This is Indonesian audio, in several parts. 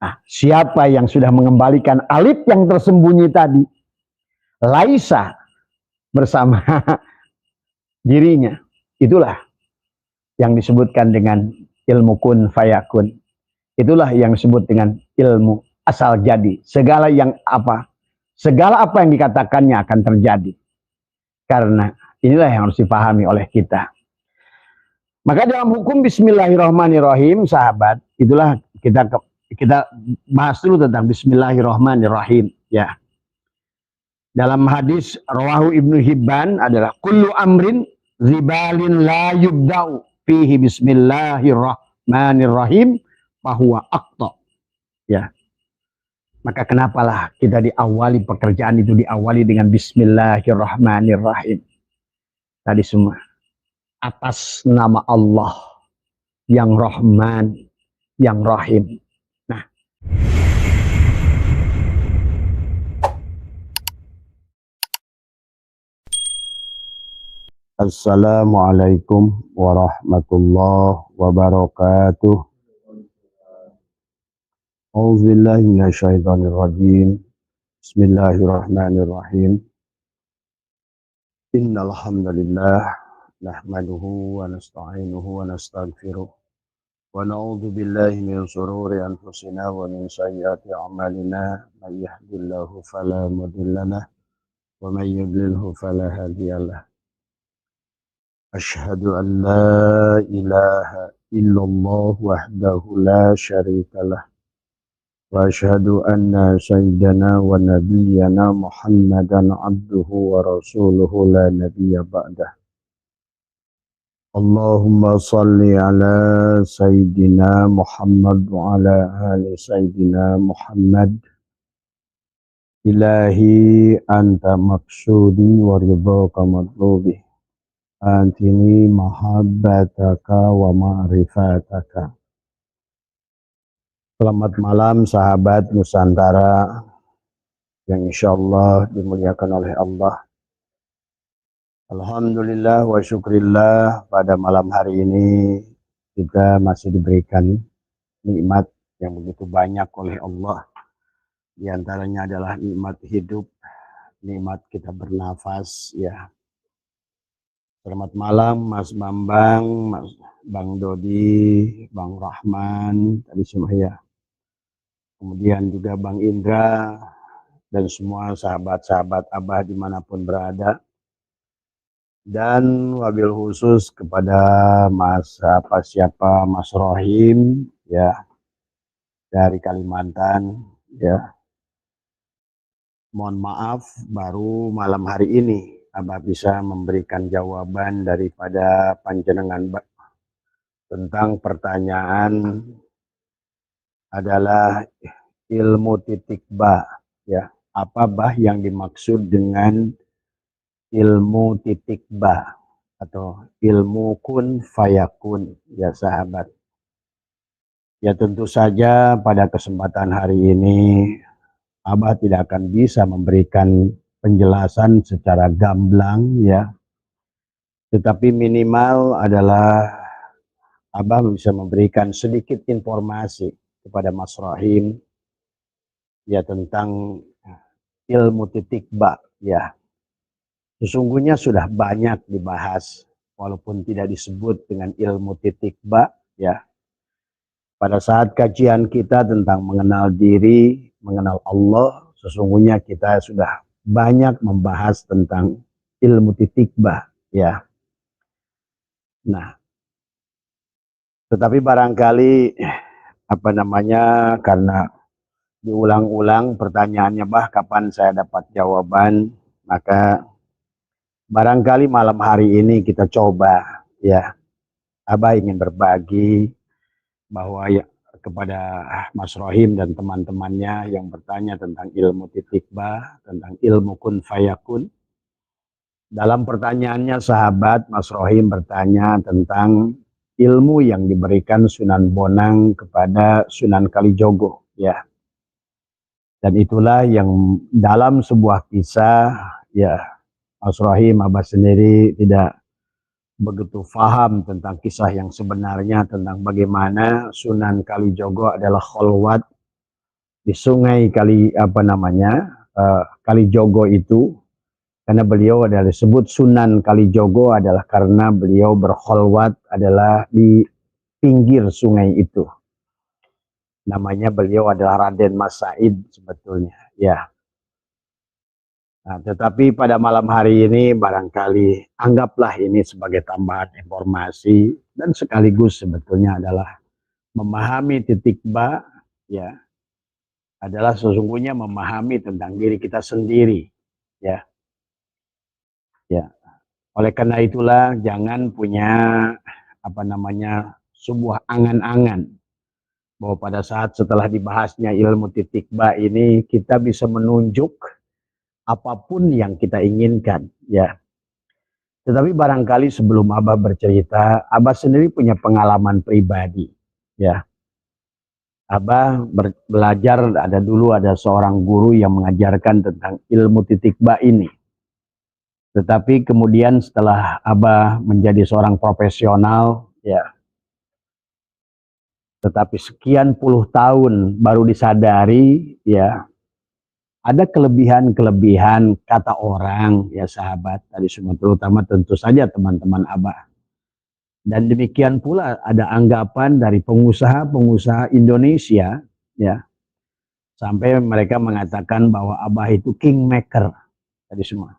Nah, siapa yang sudah mengembalikan alif yang tersembunyi tadi, laisa bersama dirinya, itulah yang disebutkan dengan ilmu kun fayakun. Itulah yang disebut dengan ilmu asal jadi. Segala apa yang dikatakannya akan terjadi. Karena inilah yang harus dipahami oleh kita. Maka dalam hukum Bismillahirrahmanirrahim, sahabat, itulah kita bahas dulu tentang Bismillahirrahmanirrahim. Ya. Dalam hadis rawahu Ibnu Hibban adalah kullu amrin zibalin la yubda'u fihi Bismillahirrahmanirrahim bahwa akta. Ya. Maka kenapalah kita diawali pekerjaan itu diawali dengan Bismillahirrahmanirrahim. Tadi semua atas nama Allah yang Rahman, yang Rahim. Nah, Assalamualaikum warahmatullahi wabarakatuh. A'udzubillahi minasyaitonirrajim. Bismillahirrahmanirrahim. Innal hamdalillah nahmaduhu wa nasta'inuhu wa nastaghfiruh wa na'udzu billahi min shururi anfusina wa min sayyiati a'malina may yahdihillahu fala mudilla lahu wa may yudlilhu fala hadiyalah. Asyhadu an la ilaha illallah wahdahu la syarikalah wa asyhadu anna sayyidana wa nabiyyana Muhammadan abduhu wa rasuluhu la nabiyya ba'dah. Allahumma salli ala Sayyidina Muhammad wa ala ali Sayyidina Muhammad. Ilahi anta maksudi wa ridhaka matlubi. Antini mahabbataka wa ma'rifataka. Selamat malam sahabat Nusantara yang insyaallah dimuliakan oleh Allah. Alhamdulillah wa syukrillah, pada malam hari ini kita masih diberikan nikmat yang begitu banyak oleh Allah. Di antaranya adalah nikmat hidup, nikmat kita bernafas, ya. Selamat malam Mas Bambang, Mas Bang Dodi, Bang Rahman, tadi semua ya. Kemudian juga Bang Indra dan semua sahabat-sahabat Abah dimanapun berada. Dan wabil khusus kepada Mas Rohim ya dari Kalimantan ya. Mohon maaf baru malam hari ini Abah bisa memberikan jawaban daripada panjenengan tentang pertanyaan adalah ilmu titik ba ya. Apa bah yang dimaksud dengan ilmu titik ba atau ilmu kun fayakun ya sahabat. Ya tentu saja pada kesempatan hari ini Abah tidak akan bisa memberikan penjelasan secara gamblang ya. Tetapi minimal adalah Abah bisa memberikan sedikit informasi kepada Mas Rahim ya tentang ilmu titik ba ya. Sesungguhnya sudah banyak dibahas, walaupun tidak disebut dengan ilmu titik ba, ya. Pada saat kajian kita tentang mengenal diri, mengenal Allah, sesungguhnya kita sudah banyak membahas tentang ilmu titik ba, ya. Nah, tetapi barangkali, karena diulang-ulang pertanyaannya, bah, kapan saya dapat jawaban, maka barangkali malam hari ini kita coba ya. Abah ingin berbagi bahwa ya, kepada Mas Rohim dan teman-temannya yang bertanya tentang ilmu titik ba, tentang ilmu kun fayakun. Dalam pertanyaannya sahabat Mas Rohim bertanya tentang ilmu yang diberikan Sunan Bonang kepada Sunan Kalijogo ya. Dan itulah yang dalam sebuah kisah ya, Mas Rahim Abah sendiri tidak begitu paham tentang kisah yang sebenarnya tentang bagaimana Sunan Kalijogo adalah kholwat di sungai Kalijogo itu, karena beliau adalah disebut Sunan Kalijogo adalah karena beliau berkholwat adalah di pinggir sungai itu. Namanya beliau adalah Raden Mas Said sebetulnya, ya. Nah, tetapi pada malam hari ini barangkali anggaplah ini sebagai tambahan informasi dan sekaligus sebetulnya adalah memahami titik ba, ya, adalah sesungguhnya memahami tentang diri kita sendiri, ya. Ya. Oleh karena itulah jangan punya sebuah angan-angan bahwa pada saat setelah dibahasnya ilmu titik ba ini kita bisa menunjuk apapun yang kita inginkan, ya. Tetapi barangkali sebelum Abah bercerita, Abah sendiri punya pengalaman pribadi, ya. Abah belajar, ada seorang guru yang mengajarkan tentang ilmu titik ba ini. Tetapi kemudian setelah Abah menjadi seorang profesional, ya, tetapi sekian puluh tahun baru disadari, ya, ada kelebihan-kelebihan kata orang, ya sahabat, tadi semua terutama tentu saja teman-teman Abah. Dan demikian pula ada anggapan dari pengusaha-pengusaha Indonesia, ya, sampai mereka mengatakan bahwa Abah itu kingmaker, tadi semua.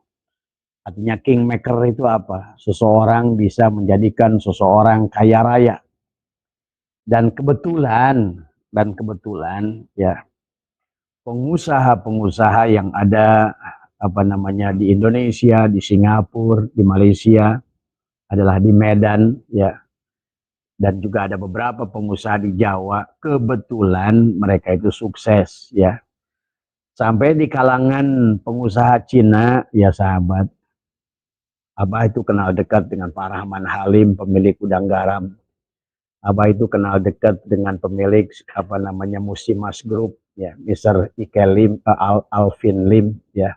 Artinya kingmaker itu apa? Seseorang bisa menjadikan seseorang kaya raya. Dan kebetulan ya, pengusaha-pengusaha yang ada di Indonesia, di Singapura, di Malaysia adalah di Medan, ya. Dan juga ada beberapa pengusaha di Jawa, kebetulan mereka itu sukses, ya. Sampai di kalangan pengusaha Cina, ya sahabat, Abah itu kenal dekat dengan Pak Rahman Halim, pemilik Udang Garam. Abah itu kenal dekat dengan pemilik Musimas Group, ya, Mr. Ike Lim, Alvin Lim, ya,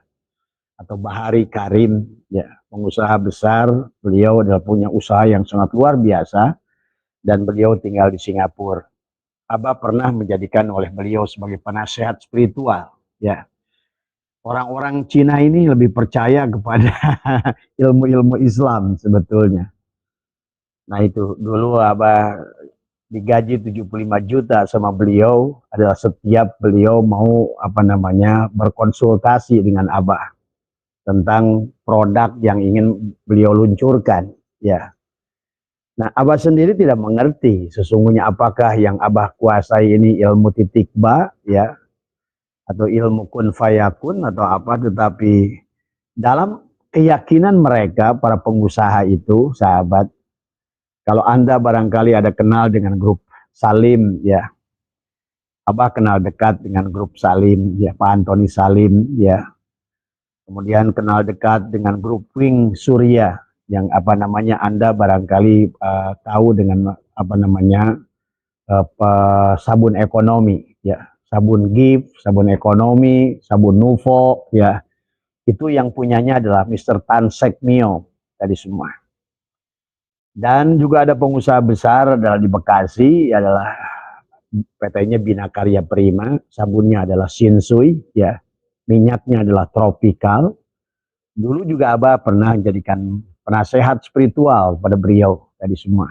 atau Bahari Karim, ya, pengusaha besar. Beliau adalah punya usaha yang sangat luar biasa dan beliau tinggal di Singapura. Abah pernah menjadikan oleh beliau sebagai penasehat spiritual, ya. Orang-orang Cina ini lebih percaya kepada ilmu-ilmu Islam sebetulnya. Nah itu dulu Abah digaji 75 juta sama beliau adalah setiap beliau mau berkonsultasi dengan Abah tentang produk yang ingin beliau luncurkan, ya. Nah, Abah sendiri tidak mengerti sesungguhnya apakah yang Abah kuasai ini ilmu titik ba, ya, atau ilmu kun fayakun atau apa, tetapi dalam keyakinan mereka para pengusaha itu, sahabat, kalau Anda barangkali ada kenal dengan grup Salim, ya, Abah kenal dekat dengan grup Salim, ya, Pak Antoni Salim, ya. Kemudian kenal dekat dengan grup Wing Surya, yang Anda barangkali tahu dengan sabun ekonomi, ya, sabun Gift, sabun ekonomi, sabun Nuvo, ya, itu yang punyanya adalah Mr. Tan Sek Mio tadi semua. Dan juga ada pengusaha besar adalah di Bekasi, adalah PT-nya Bina Karya Prima, sabunnya adalah Shinsui, ya, minyaknya adalah Tropical. Dulu juga Abah pernah menjadikan penasehat spiritual pada beliau tadi semua.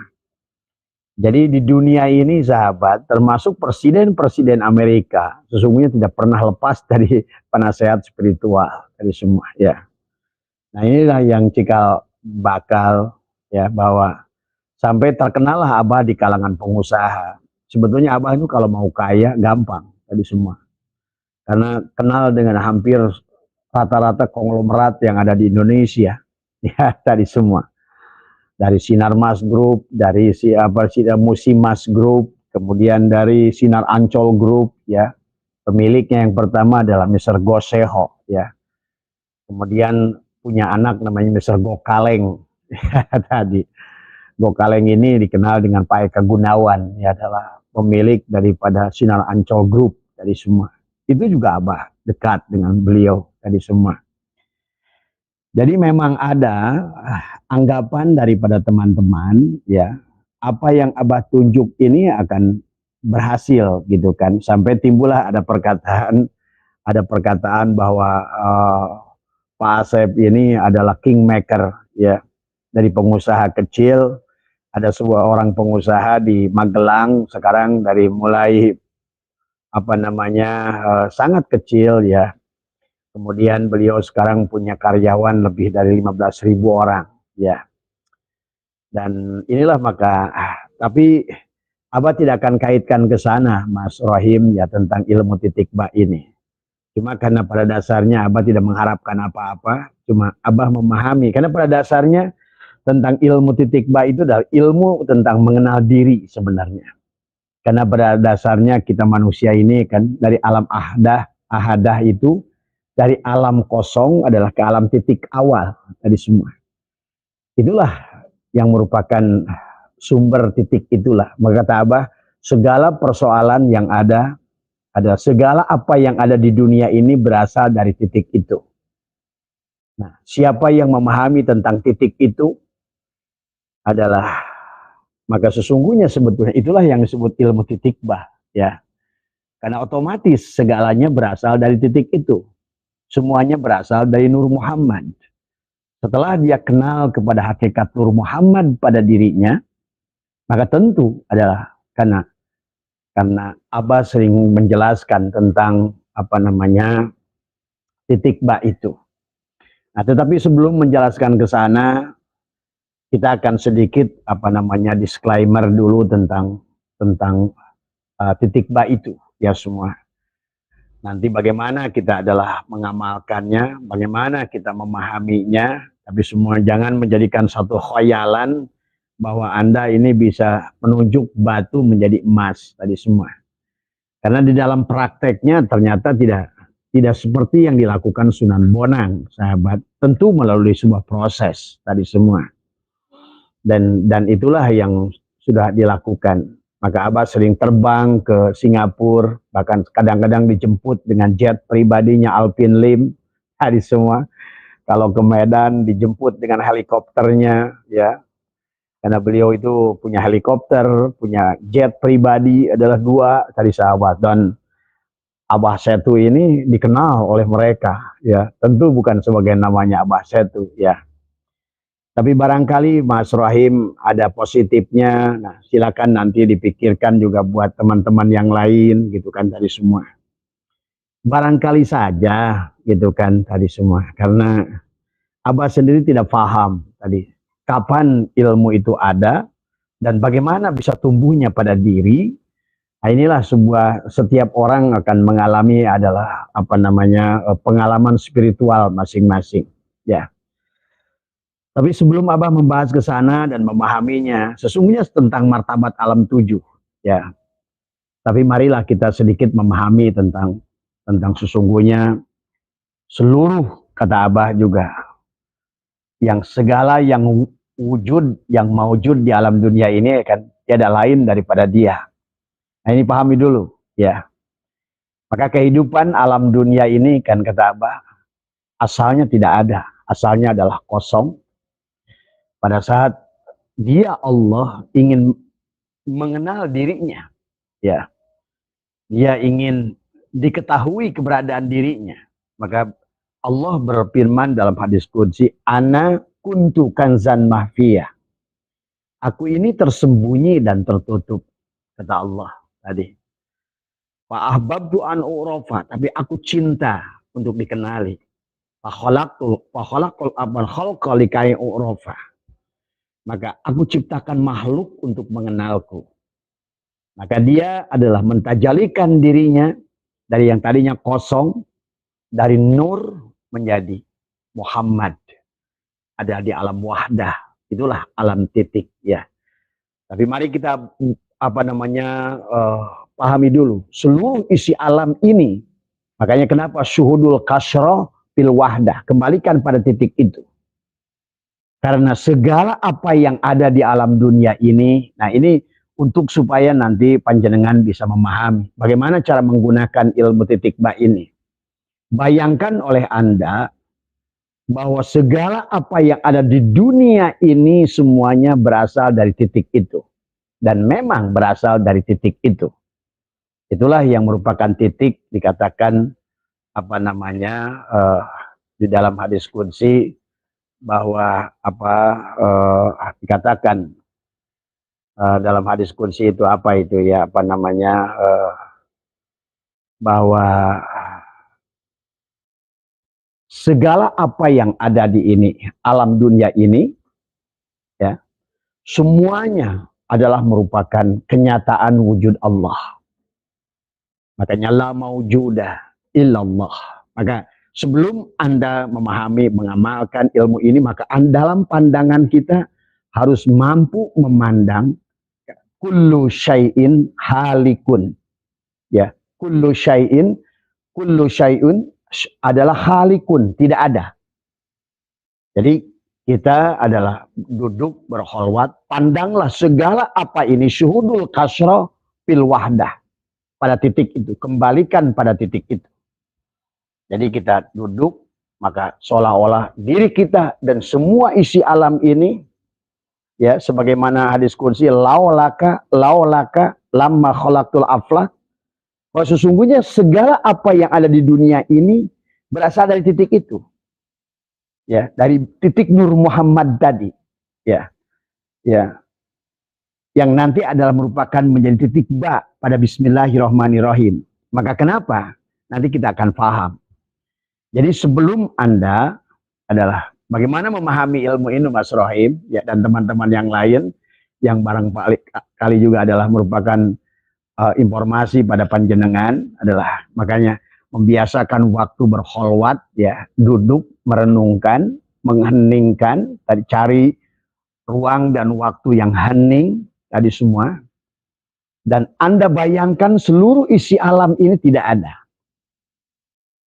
Jadi di dunia ini sahabat, termasuk presiden-presiden Amerika, sesungguhnya tidak pernah lepas dari penasehat spiritual tadi semua, ya. Nah inilah yang cikal bakal, ya, bahwa sampai terkenallah Abah di kalangan pengusaha. Sebetulnya Abah itu kalau mau kaya gampang tadi semua. Karena kenal dengan hampir rata-rata konglomerat yang ada di Indonesia, ya, tadi semua. Dari Sinarmas Group, dari Musimas Group, kemudian dari Sinar Ancol Group, ya. Pemiliknya yang pertama adalah Mr. Goseho, ya. Kemudian punya anak namanya Mr. Gokaleng, ya, tadi. Gokaleng ini dikenal dengan Pak Eka Gunawan, ya, adalah pemilik daripada Sinar Ancol Group dari semua. Itu juga Abah dekat dengan beliau tadi semua. Jadi memang ada anggapan daripada teman-teman, ya, apa yang Abah tunjuk ini akan berhasil gitu kan, sampai timbullah ada perkataan bahwa Pak Asep ini adalah kingmaker ya, dari pengusaha kecil. Ada sebuah orang pengusaha di Magelang sekarang dari mulai sangat kecil ya. Kemudian beliau sekarang punya karyawan lebih dari 15.000 orang ya. Dan inilah tapi Abah tidak akan kaitkan ke sana Mas Rohim ya, tentang ilmu titik ba ini. Cuma karena pada dasarnya Abah tidak mengharapkan apa-apa, cuma Abah memahami. Karena pada dasarnya tentang ilmu titik ba itu adalah ilmu tentang mengenal diri sebenarnya. Karena pada dasarnya kita manusia ini kan dari alam ahadah itu, dari alam kosong adalah ke alam titik awal tadi semua. Itulah yang merupakan sumber titik itulah. Maka kata Abah, segala persoalan yang ada segala apa yang ada di dunia ini berasal dari titik itu. Nah, siapa yang memahami tentang titik itu maka sesungguhnya sebetulnya itulah yang disebut ilmu titik ba ya. Karena otomatis segalanya berasal dari titik itu. Semuanya berasal dari Nur Muhammad. Setelah dia kenal kepada hakikat Nur Muhammad pada dirinya, maka tentu adalah karena Abah sering menjelaskan tentang titik ba itu. Nah, tetapi sebelum menjelaskan ke sana, kita akan sedikit disclaimer dulu tentang titik ba itu ya semua. Nanti bagaimana kita adalah mengamalkannya, bagaimana kita memahaminya, tapi semua jangan menjadikan satu khayalan bahwa Anda ini bisa menunjuk batu menjadi emas tadi semua. Karena di dalam prakteknya ternyata tidak seperti yang dilakukan Sunan Bonang, sahabat. Tentu melalui sebuah proses tadi semua. Dan itulah yang sudah dilakukan. Maka Abah sering terbang ke Singapura, bahkan kadang-kadang dijemput dengan jet pribadinya Alpine Lim tadi semua. Kalau ke Medan dijemput dengan helikopternya ya. Karena beliau itu punya helikopter, punya jet pribadi, adalah 2 tadi sahabat. Dan Abah Setu ini dikenal oleh mereka ya. Tentu bukan sebagai namanya Abah Setu ya. Tapi barangkali Mas Rohim ada positifnya, nah silakan nanti dipikirkan juga buat teman-teman yang lain gitu kan tadi semua. Barangkali saja gitu kan tadi semua, karena Abah sendiri tidak paham tadi kapan ilmu itu ada dan bagaimana bisa tumbuhnya pada diri. Nah, inilah setiap orang akan mengalami adalah pengalaman spiritual masing-masing ya. Tapi sebelum Abah membahas ke sana dan memahaminya, sesungguhnya tentang martabat alam 7 ya. Tapi marilah kita sedikit memahami tentang sesungguhnya seluruh, kata Abah juga, yang segala yang wujud, yang maujud di alam dunia ini kan tiada lain daripada Dia. Nah, ini pahami dulu ya. Maka kehidupan alam dunia ini kan kata Abah, asalnya tidak ada, asalnya adalah kosong. Pada saat Dia Allah ingin mengenal dirinya, ya, Dia ingin diketahui keberadaan dirinya, maka Allah berfirman dalam hadis qudsi, Ana kuntu kanzan mahfiyah. Aku ini tersembunyi dan tertutup, kata Allah tadi. Fa ahbabtu an u'rafa, tapi aku cinta untuk dikenali. Fa khalaqul abal khalqa likai u'rafa. Maka aku ciptakan makhluk untuk mengenalku. Maka Dia adalah mentajalikan dirinya dari yang tadinya kosong, dari nur menjadi Muhammad. Ada di alam wahdah. Itulah alam titik ya. Tapi mari kita pahami dulu seluruh isi alam ini. Makanya kenapa syuhudul kasroh fil wahdah, kembalikan pada titik itu. Karena segala apa yang ada di alam dunia ini, nah ini untuk supaya nanti panjenengan bisa memahami bagaimana cara menggunakan ilmu titik ba ini. Bayangkan oleh Anda bahwa segala apa yang ada di dunia ini semuanya berasal dari titik itu. Dan memang berasal dari titik itu. Itulah yang merupakan titik dikatakan apa namanya di dalam hadis qudsi bahwa dikatakan dalam hadis qudsi itu apa itu ya apa namanya bahwa segala apa yang ada di ini alam dunia ini ya semuanya adalah merupakan kenyataan wujud Allah. Makanya la maujuda illallah. Maka sebelum Anda memahami, mengamalkan ilmu ini, maka dalam pandangan kita harus mampu memandang kullu syai'in halikun. Ya, kullu syai'in adalah halikun, tidak ada. Jadi kita adalah duduk berkholwat, pandanglah segala apa ini syuhudul kasra fil wahdah. Pada titik itu, kembalikan pada titik itu. Jadi kita duduk, maka seolah-olah diri kita dan semua isi alam ini, ya sebagaimana hadis qudsi, laulaka lamma khalaqtul aflak, bahwa sesungguhnya segala apa yang ada di dunia ini berasal dari titik itu. Ya, dari titik Nur Muhammad tadi. Ya. Ya. Yang nanti adalah merupakan menjadi titik ba pada Bismillahirrahmanirrahim. Maka kenapa? Nanti kita akan paham. Jadi sebelum Anda adalah bagaimana memahami ilmu ini Mas Rohim ya, dan teman-teman yang lain yang barangkali juga adalah merupakan informasi pada panjenengan adalah makanya membiasakan waktu berkholwat ya, duduk merenungkan, mengheningkan, cari ruang dan waktu yang hening tadi semua. Dan Anda bayangkan seluruh isi alam ini tidak ada.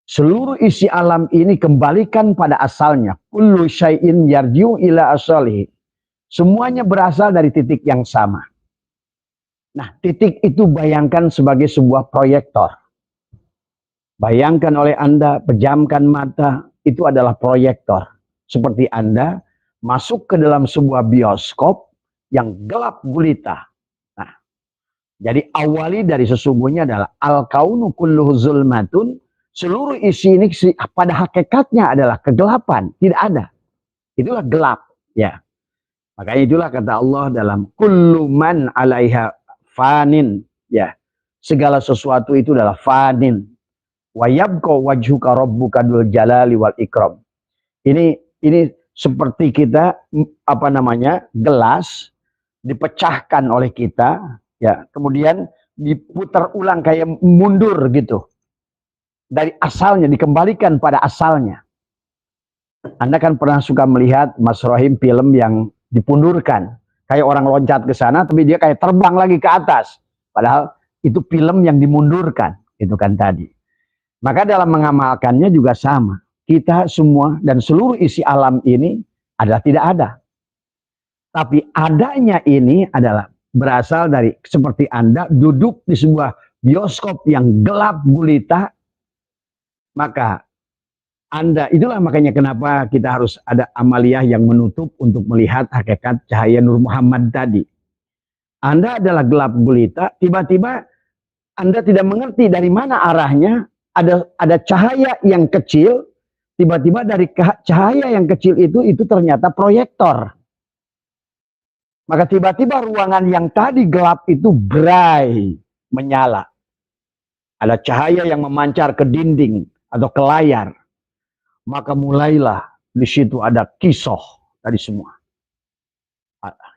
Seluruh isi alam ini kembalikan pada asalnya. Kullu syai'in yarji'u ila asalihi. Semuanya berasal dari titik yang sama. Nah, titik itu bayangkan sebagai sebuah proyektor. Bayangkan oleh Anda, pejamkan mata, itu adalah proyektor. Seperti Anda masuk ke dalam sebuah bioskop yang gelap gulita. Nah, jadi awali dari sesungguhnya adalah al-kaunu kulluhu zulmatun. Seluruh isi ini pada hakikatnya adalah kegelapan, tidak ada. Itulah gelap, ya. Makanya itulah kata Allah dalam kullu man 'alaiha fanin, ya. Segala sesuatu itu adalah fanin. Wa yabqa wajhuka rabbuka dzul jalali wal ikram. Ini seperti kita gelas dipecahkan oleh kita ya, kemudian diputar ulang kayak mundur gitu. Dari asalnya dikembalikan pada asalnya. Anda kan pernah suka melihat Mas Rohim film yang dipundurkan, kayak orang loncat ke sana tapi dia kayak terbang lagi ke atas. Padahal itu film yang dimundurkan, itu kan tadi. Maka dalam mengamalkannya juga sama. Kita semua dan seluruh isi alam ini adalah tidak ada. Tapi adanya ini adalah berasal dari seperti Anda duduk di sebuah bioskop yang gelap gulita. Maka Anda, itulah makanya kenapa kita harus ada amaliyah yang menutup untuk melihat hakikat cahaya Nur Muhammad tadi. Anda adalah gelap gulita, tiba-tiba Anda tidak mengerti dari mana arahnya. Ada cahaya yang kecil, tiba-tiba dari cahaya yang kecil itu ternyata proyektor. Maka tiba-tiba ruangan yang tadi gelap itu berai menyala. Ada cahaya yang memancar ke dinding atau ke layar. Maka mulailah di situ ada kisah tadi semua.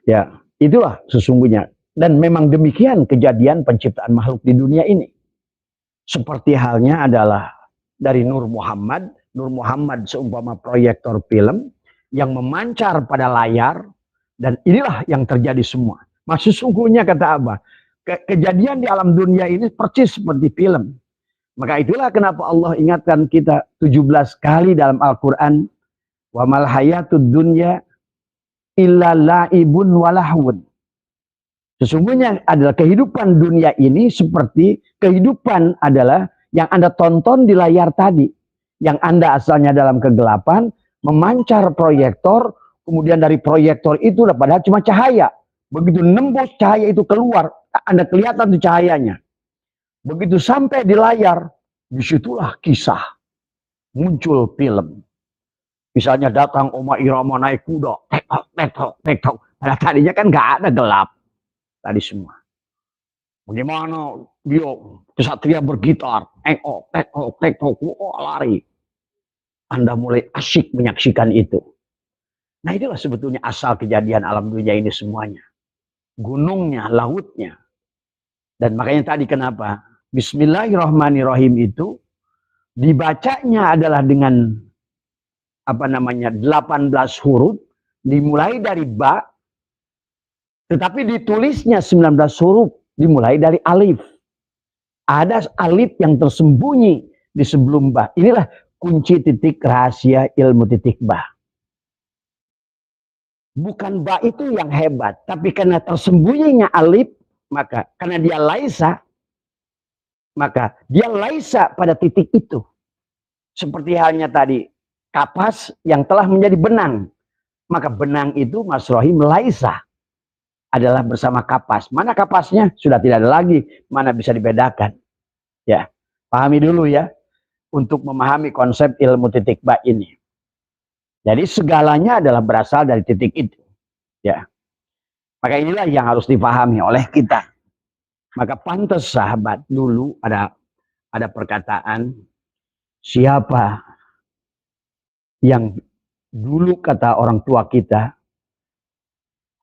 Ya, itulah sesungguhnya. Dan memang demikian kejadian penciptaan makhluk di dunia ini. Seperti halnya adalah dari Nur Muhammad seumpama proyektor film yang memancar pada layar, dan inilah yang terjadi semua. Masih sungguhnya kata Abah, kejadian di alam dunia ini persis seperti film. Maka itulah kenapa Allah ingatkan kita 17 kali dalam Al-Quran, wa mal hayatud dunya illa la'ibun walahun. Sesungguhnya adalah kehidupan dunia ini seperti kehidupan adalah yang Anda tonton di layar tadi. Yang Anda asalnya dalam kegelapan, memancar proyektor, kemudian dari proyektor itu padahal cuma cahaya. Begitu nembus cahaya itu keluar, Anda kelihatan tuh cahayanya. Begitu sampai di layar, disitulah kisah, muncul film. Misalnya datang Oma Irama naik kuda, tek-tok, tek-tok, tek-tok. Nah, tadinya kan nggak ada, gelap tadi semua. Bagaimana dia kesatria bergitar, tek-tok, tek-tok, tek-tok, lari. Anda mulai asyik menyaksikan itu. Nah, itulah sebetulnya asal kejadian alam dunia ini semuanya. Gunungnya, lautnya. Dan makanya tadi kenapa Bismillahirrahmanirrahim itu dibacanya adalah dengan 18 huruf, dimulai dari ba, tetapi ditulisnya 19 huruf, dimulai dari alif. Ada alif yang tersembunyi di sebelum ba. Inilah kunci titik rahasia ilmu titik ba. Bukan ba itu yang hebat, tapi karena tersembunyinya alif, maka karena dia laisa, maka dia laisa pada titik itu. Seperti halnya tadi, kapas yang telah menjadi benang. Maka benang itu Mas Rohim laisa adalah bersama kapas. Mana kapasnya? Sudah tidak ada lagi. Mana bisa dibedakan. Ya, pahami dulu ya. Untuk memahami konsep ilmu titik ba ini. Jadi segalanya adalah berasal dari titik itu. Ya. Maka inilah yang harus dipahami oleh kita. Maka pantas sahabat dulu ada perkataan, siapa yang dulu kata orang tua kita,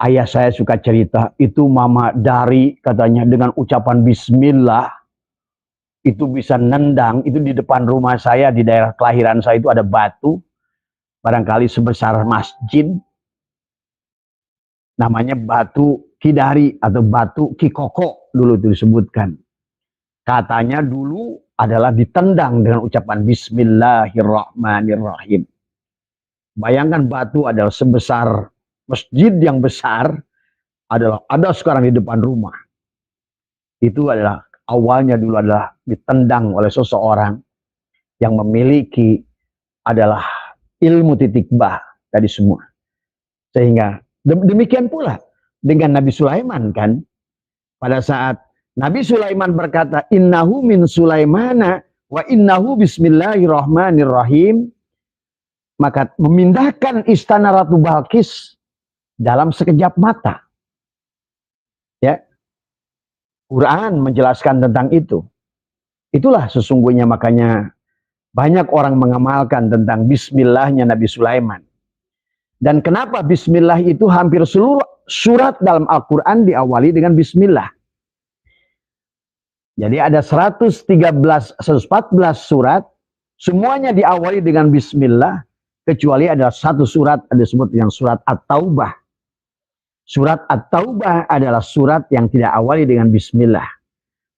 ayah saya suka cerita, itu mama dari katanya dengan ucapan bismillah, itu bisa nendang, itu di depan rumah saya, di daerah kelahiran saya itu ada batu, barangkali sebesar masjid, namanya batu Kidari atau batu Kikoko dulu itu disebutkan. Katanya dulu adalah ditendang dengan ucapan Bismillahirrahmanirrahim. Bayangkan batu adalah sebesar masjid yang besar, adalah ada sekarang di depan rumah. Itu adalah awalnya dulu adalah ditendang oleh seseorang yang memiliki adalah ilmu titik ba tadi semua. Sehingga demikian pula dengan Nabi Sulaiman kan, pada saat Nabi Sulaiman berkata innahu min Sulaimana wa innahu bismillahirrahmanirrahim, maka memindahkan istana Ratu Balkis dalam sekejap mata. Ya. Quran menjelaskan tentang itu. Itulah sesungguhnya makanya banyak orang mengamalkan tentang bismillahnya Nabi Sulaiman. Dan kenapa bismillah itu hampir seluruh surat dalam Al-Quran diawali dengan bismillah. Jadi ada 114 surat, semuanya diawali dengan bismillah, kecuali ada satu surat, ada disebut yang surat At-Taubah. Surat At-Taubah adalah surat yang tidak awali dengan bismillah.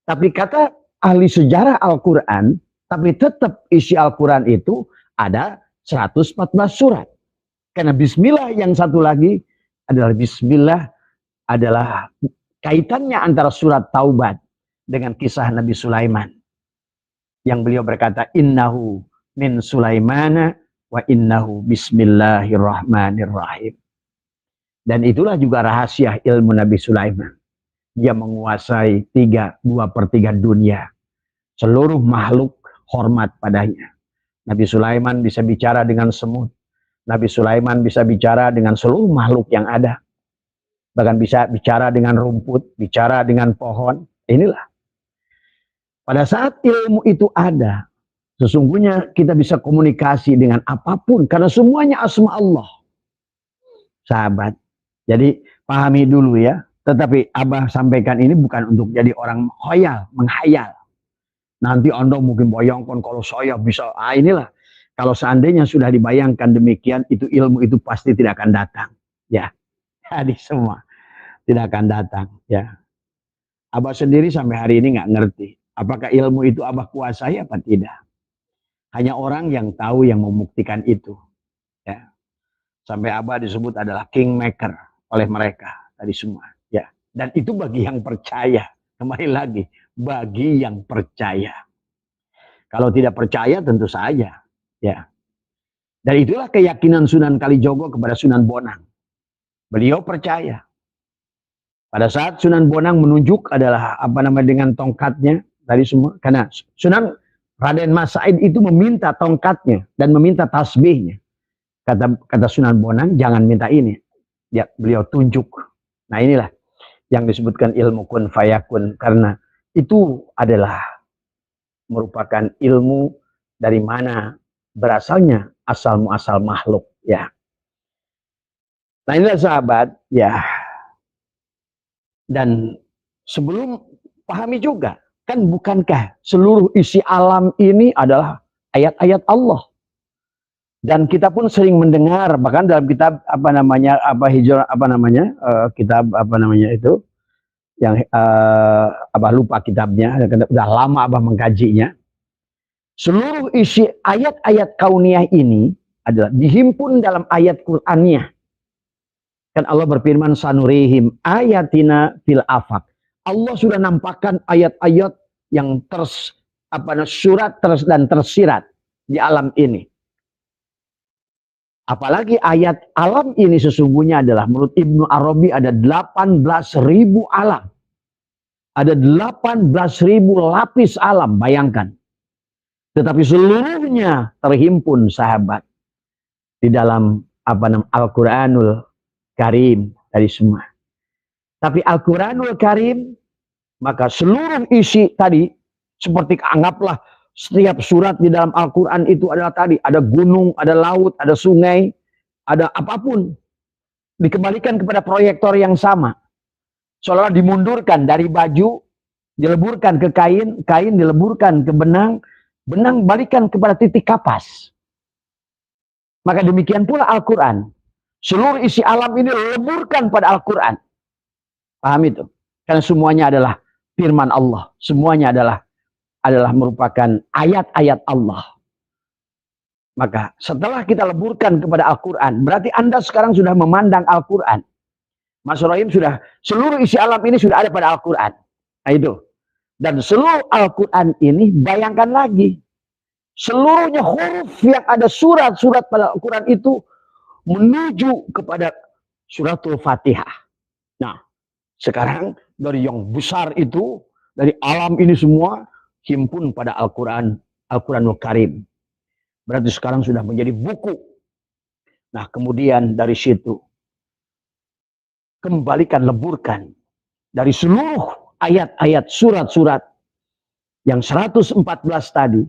Tapi kata ahli sejarah Al-Quran, tapi tetap isi Al-Quran itu ada 114 surat. Karena bismillah yang satu lagi adalah bismillah adalah kaitannya antara surat Taubat dengan kisah Nabi Sulaiman. Yang beliau berkata, innahu min Sulaimana wa innahu bismillahirrahmanirrahim. Dan itulah juga rahasia ilmu Nabi Sulaiman. Dia menguasai 2/3 dunia. Seluruh makhluk hormat padanya. Nabi Sulaiman bisa bicara dengan semut. Nabi Sulaiman bisa bicara dengan seluruh makhluk yang ada. Bahkan bisa bicara dengan rumput, bicara dengan pohon. Inilah. Pada saat ilmu itu ada, sesungguhnya kita bisa komunikasi dengan apapun. Karena semuanya asma Allah. Sahabat. Jadi pahami dulu ya. Tetapi Abah sampaikan ini bukan untuk jadi orang khoyal, menghayal. Nanti Anda mungkin bayangkan kalau saya bisa, inilah. Kalau seandainya sudah dibayangkan demikian, itu ilmu itu pasti tidak akan datang. Ya, jadi semua tidak akan datang. Ya, Abah sendiri sampai hari ini nggak ngerti. Apakah ilmu itu Abah kuasai apa tidak? Hanya orang yang tahu yang membuktikan itu. Ya, sampai Abah disebut adalah kingmaker oleh mereka tadi semua. Ya, dan itu bagi yang percaya. Kembali lagi, bagi yang percaya. Kalau tidak percaya tentu saja. Ya. Dan itulah keyakinan Sunan Kalijogo kepada Sunan Bonang. Beliau percaya. Pada saat Sunan Bonang menunjuk adalah dengan tongkatnya, tadi semua. Karena Sunan Raden Mas Said itu meminta tongkatnya dan meminta tasbihnya. Kata Sunan Bonang, jangan minta ini. Ya, beliau tunjuk. Nah inilah yang disebutkan ilmu kun fayakun. Karena itu adalah merupakan ilmu dari mana berasalnya asal muasal makhluk. Ya. Nah inilah sahabat. Ya. Dan sebelum pahami juga, kan bukankah seluruh isi alam ini adalah ayat-ayat Allah? Dan kita pun sering mendengar, bahkan dalam kitab kitab itu yang Abah lupa kitabnya, udah lama Abah mengkajinya. Seluruh isi ayat-ayat kauniyah ini adalah dihimpun dalam ayat Qur'aniyah. Kan Allah berfirman sanurihim ayatina fil afaq. Allah sudah nampakkan ayat-ayat yang surat dan tersirat di alam ini. Apalagi ayat alam ini sesungguhnya adalah menurut Ibnu Arabi ada 18.000 alam. Ada 18.000 lapis alam, bayangkan. Tetapi seluruhnya terhimpun sahabat di dalam Al-Qur'anul Karim tadi semua. Tapi Al-Quranul Karim, maka seluruh isi tadi, seperti anggaplah setiap surat di dalam Al-Quran itu adalah tadi, ada gunung, ada laut, ada sungai, ada apapun. Dikembalikan kepada proyektor yang sama. Seolah dimundurkan dari baju, dileburkan ke kain, kain dileburkan ke benang, benang balikan kepada titik kapas. Maka demikian pula Al-Quran. Seluruh isi alam ini leburkan pada Al-Quran. Paham itu? Karena semuanya adalah firman Allah. Semuanya adalah merupakan ayat-ayat Allah. Maka setelah kita leburkan kepada Al-Quran, berarti Anda sekarang sudah memandang Al-Quran. Mas Rohim sudah, seluruh isi alam ini sudah ada pada Al-Quran. Nah itu. Dan seluruh Al-Quran ini, bayangkan lagi. Seluruhnya huruf yang ada surat-surat pada Al-Quran itu, menuju kepada suratul Fatihah. Nah, sekarang dari yang besar itu, dari alam ini semua, himpun pada Al-Quran, Al-Quranul Karim. Berarti sekarang sudah menjadi buku. Nah, kemudian dari situ, kembalikan, leburkan. Dari seluruh ayat-ayat, surat-surat, yang 114 tadi,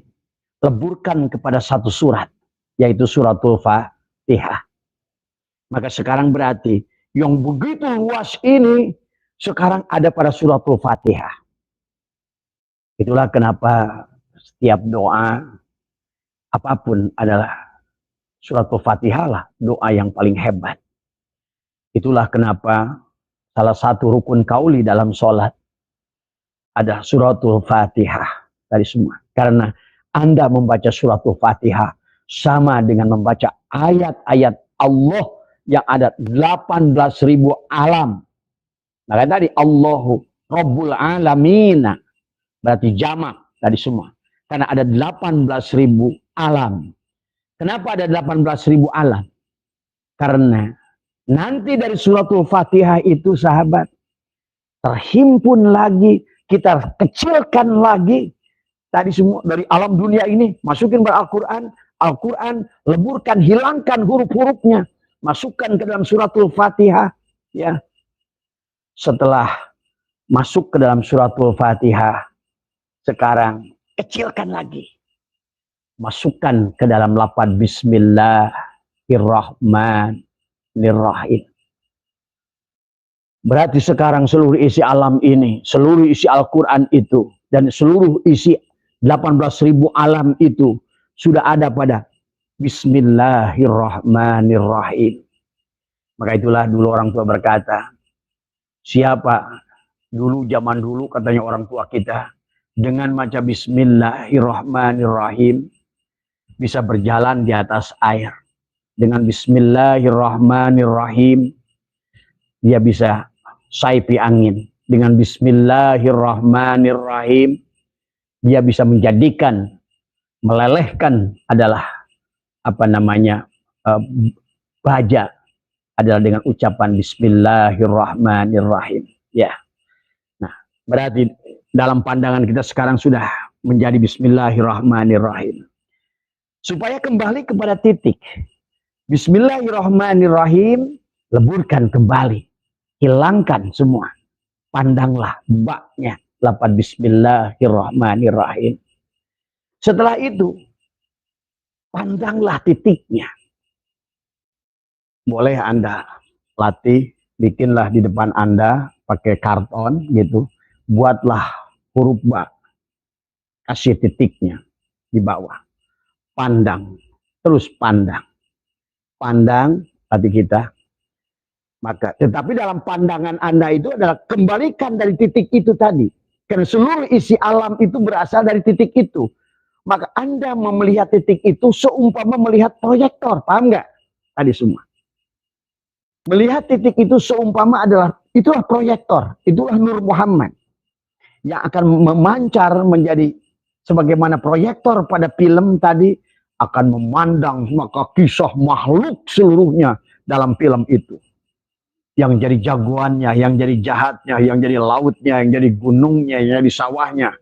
leburkan kepada satu surat, yaitu suratul Fatihah. Maka sekarang berarti yang begitu luas ini sekarang ada pada suratul Fatihah. Itulah kenapa setiap doa apapun adalah suratul Fatihah lah doa yang paling hebat. Itulah kenapa salah satu rukun kauli dalam sholat ada suratul Fatihah dari semua. Karena Anda membaca suratul Fatihah sama dengan membaca ayat-ayat Allah yang ada 18.000 alam. Maka tadi Allahu Rabbul Alamin. Berarti jamak tadi semua. Karena ada 18.000 alam. Kenapa ada 18.000 alam? Karena nanti dari suratul Fatihah itu sahabat, terhimpun lagi, kita kecilkan lagi. Tadi semua dari alam dunia ini, masukin ke Al-Quran. Al-Quran, leburkan, hilangkan huruf-hurufnya. Masukkan ke dalam suratul Fatihah, ya. Setelah masuk ke dalam suratul Fatihah, sekarang kecilkan lagi. Masukkan ke dalam lafaz Bismillahirrahmanirrahim. Berarti sekarang seluruh isi alam ini, seluruh isi Al-Quran itu, dan seluruh isi 18.000 alam itu sudah ada pada Bismillahirrahmanirrahim. Maka itulah dulu orang tua berkata, siapa dulu zaman dulu katanya orang tua kita, dengan baca Bismillahirrahmanirrahim bisa berjalan di atas air. Dengan Bismillahirrahmanirrahim dia bisa saipi angin. Dengan Bismillahirrahmanirrahim dia bisa menjadikan, melelehkan adalah baja adalah dengan ucapan Bismillahirrahmanirrahim. Ya. Nah, berarti dalam pandangan kita sekarang sudah menjadi bismillahirrahmanirrahim. Supaya kembali kepada titik. Bismillahirrahmanirrahim, leburkan kembali. Hilangkan semua. Pandanglah baknya. Lapan bismillahirrahmanirrahim. Setelah itu, pandanglah titiknya. Boleh Anda latih, bikinlah di depan Anda pakai karton gitu. Buatlah huruf ba. Kasih titiknya di bawah. Pandang. Terus pandang. Pandang hati kita. Maka, tetapi dalam pandangan Anda itu adalah kembalikan dari titik itu tadi. Karena seluruh isi alam itu berasal dari titik itu. Maka Anda melihat titik itu seumpama melihat proyektor. Paham nggak? Tadi semua. Melihat titik itu seumpama itulah proyektor. Itulah Nur Muhammad. Yang akan memancar menjadi sebagaimana proyektor pada film tadi. Akan memandang maka kisah makhluk seluruhnya dalam film itu. Yang jadi jagoannya, yang jadi jahatnya, yang jadi lautnya, yang jadi gunungnya, yang jadi sawahnya.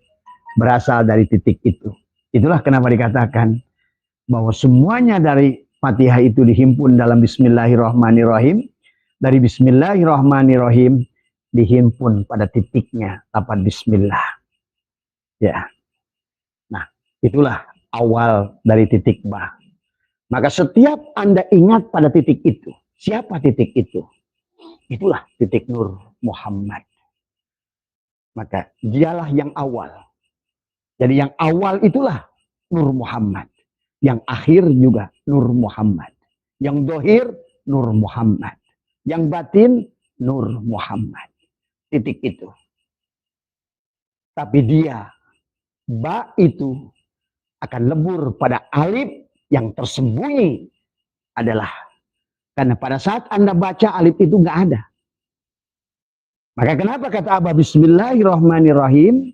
Berasal dari titik itu. Itulah kenapa dikatakan bahwa semuanya dari Fatihah itu dihimpun dalam Bismillahirrahmanirrahim. Dari Bismillahirrahmanirrahim dihimpun pada titiknya lapan Bismillah. Ya. Nah, itulah awal dari titik ba. Maka setiap Anda ingat pada titik itu. Siapa titik itu? Itulah titik Nur Muhammad. Maka dialah yang awal. Jadi yang awal itulah Nur Muhammad. Yang akhir juga Nur Muhammad. Yang dohir Nur Muhammad. Yang batin Nur Muhammad. Titik itu. Tapi dia, ba itu akan lebur pada alif yang tersembunyi adalah. Karena pada saat Anda baca alif itu nggak ada. Maka kenapa kata Abah Bismillahirrahmanirrahim?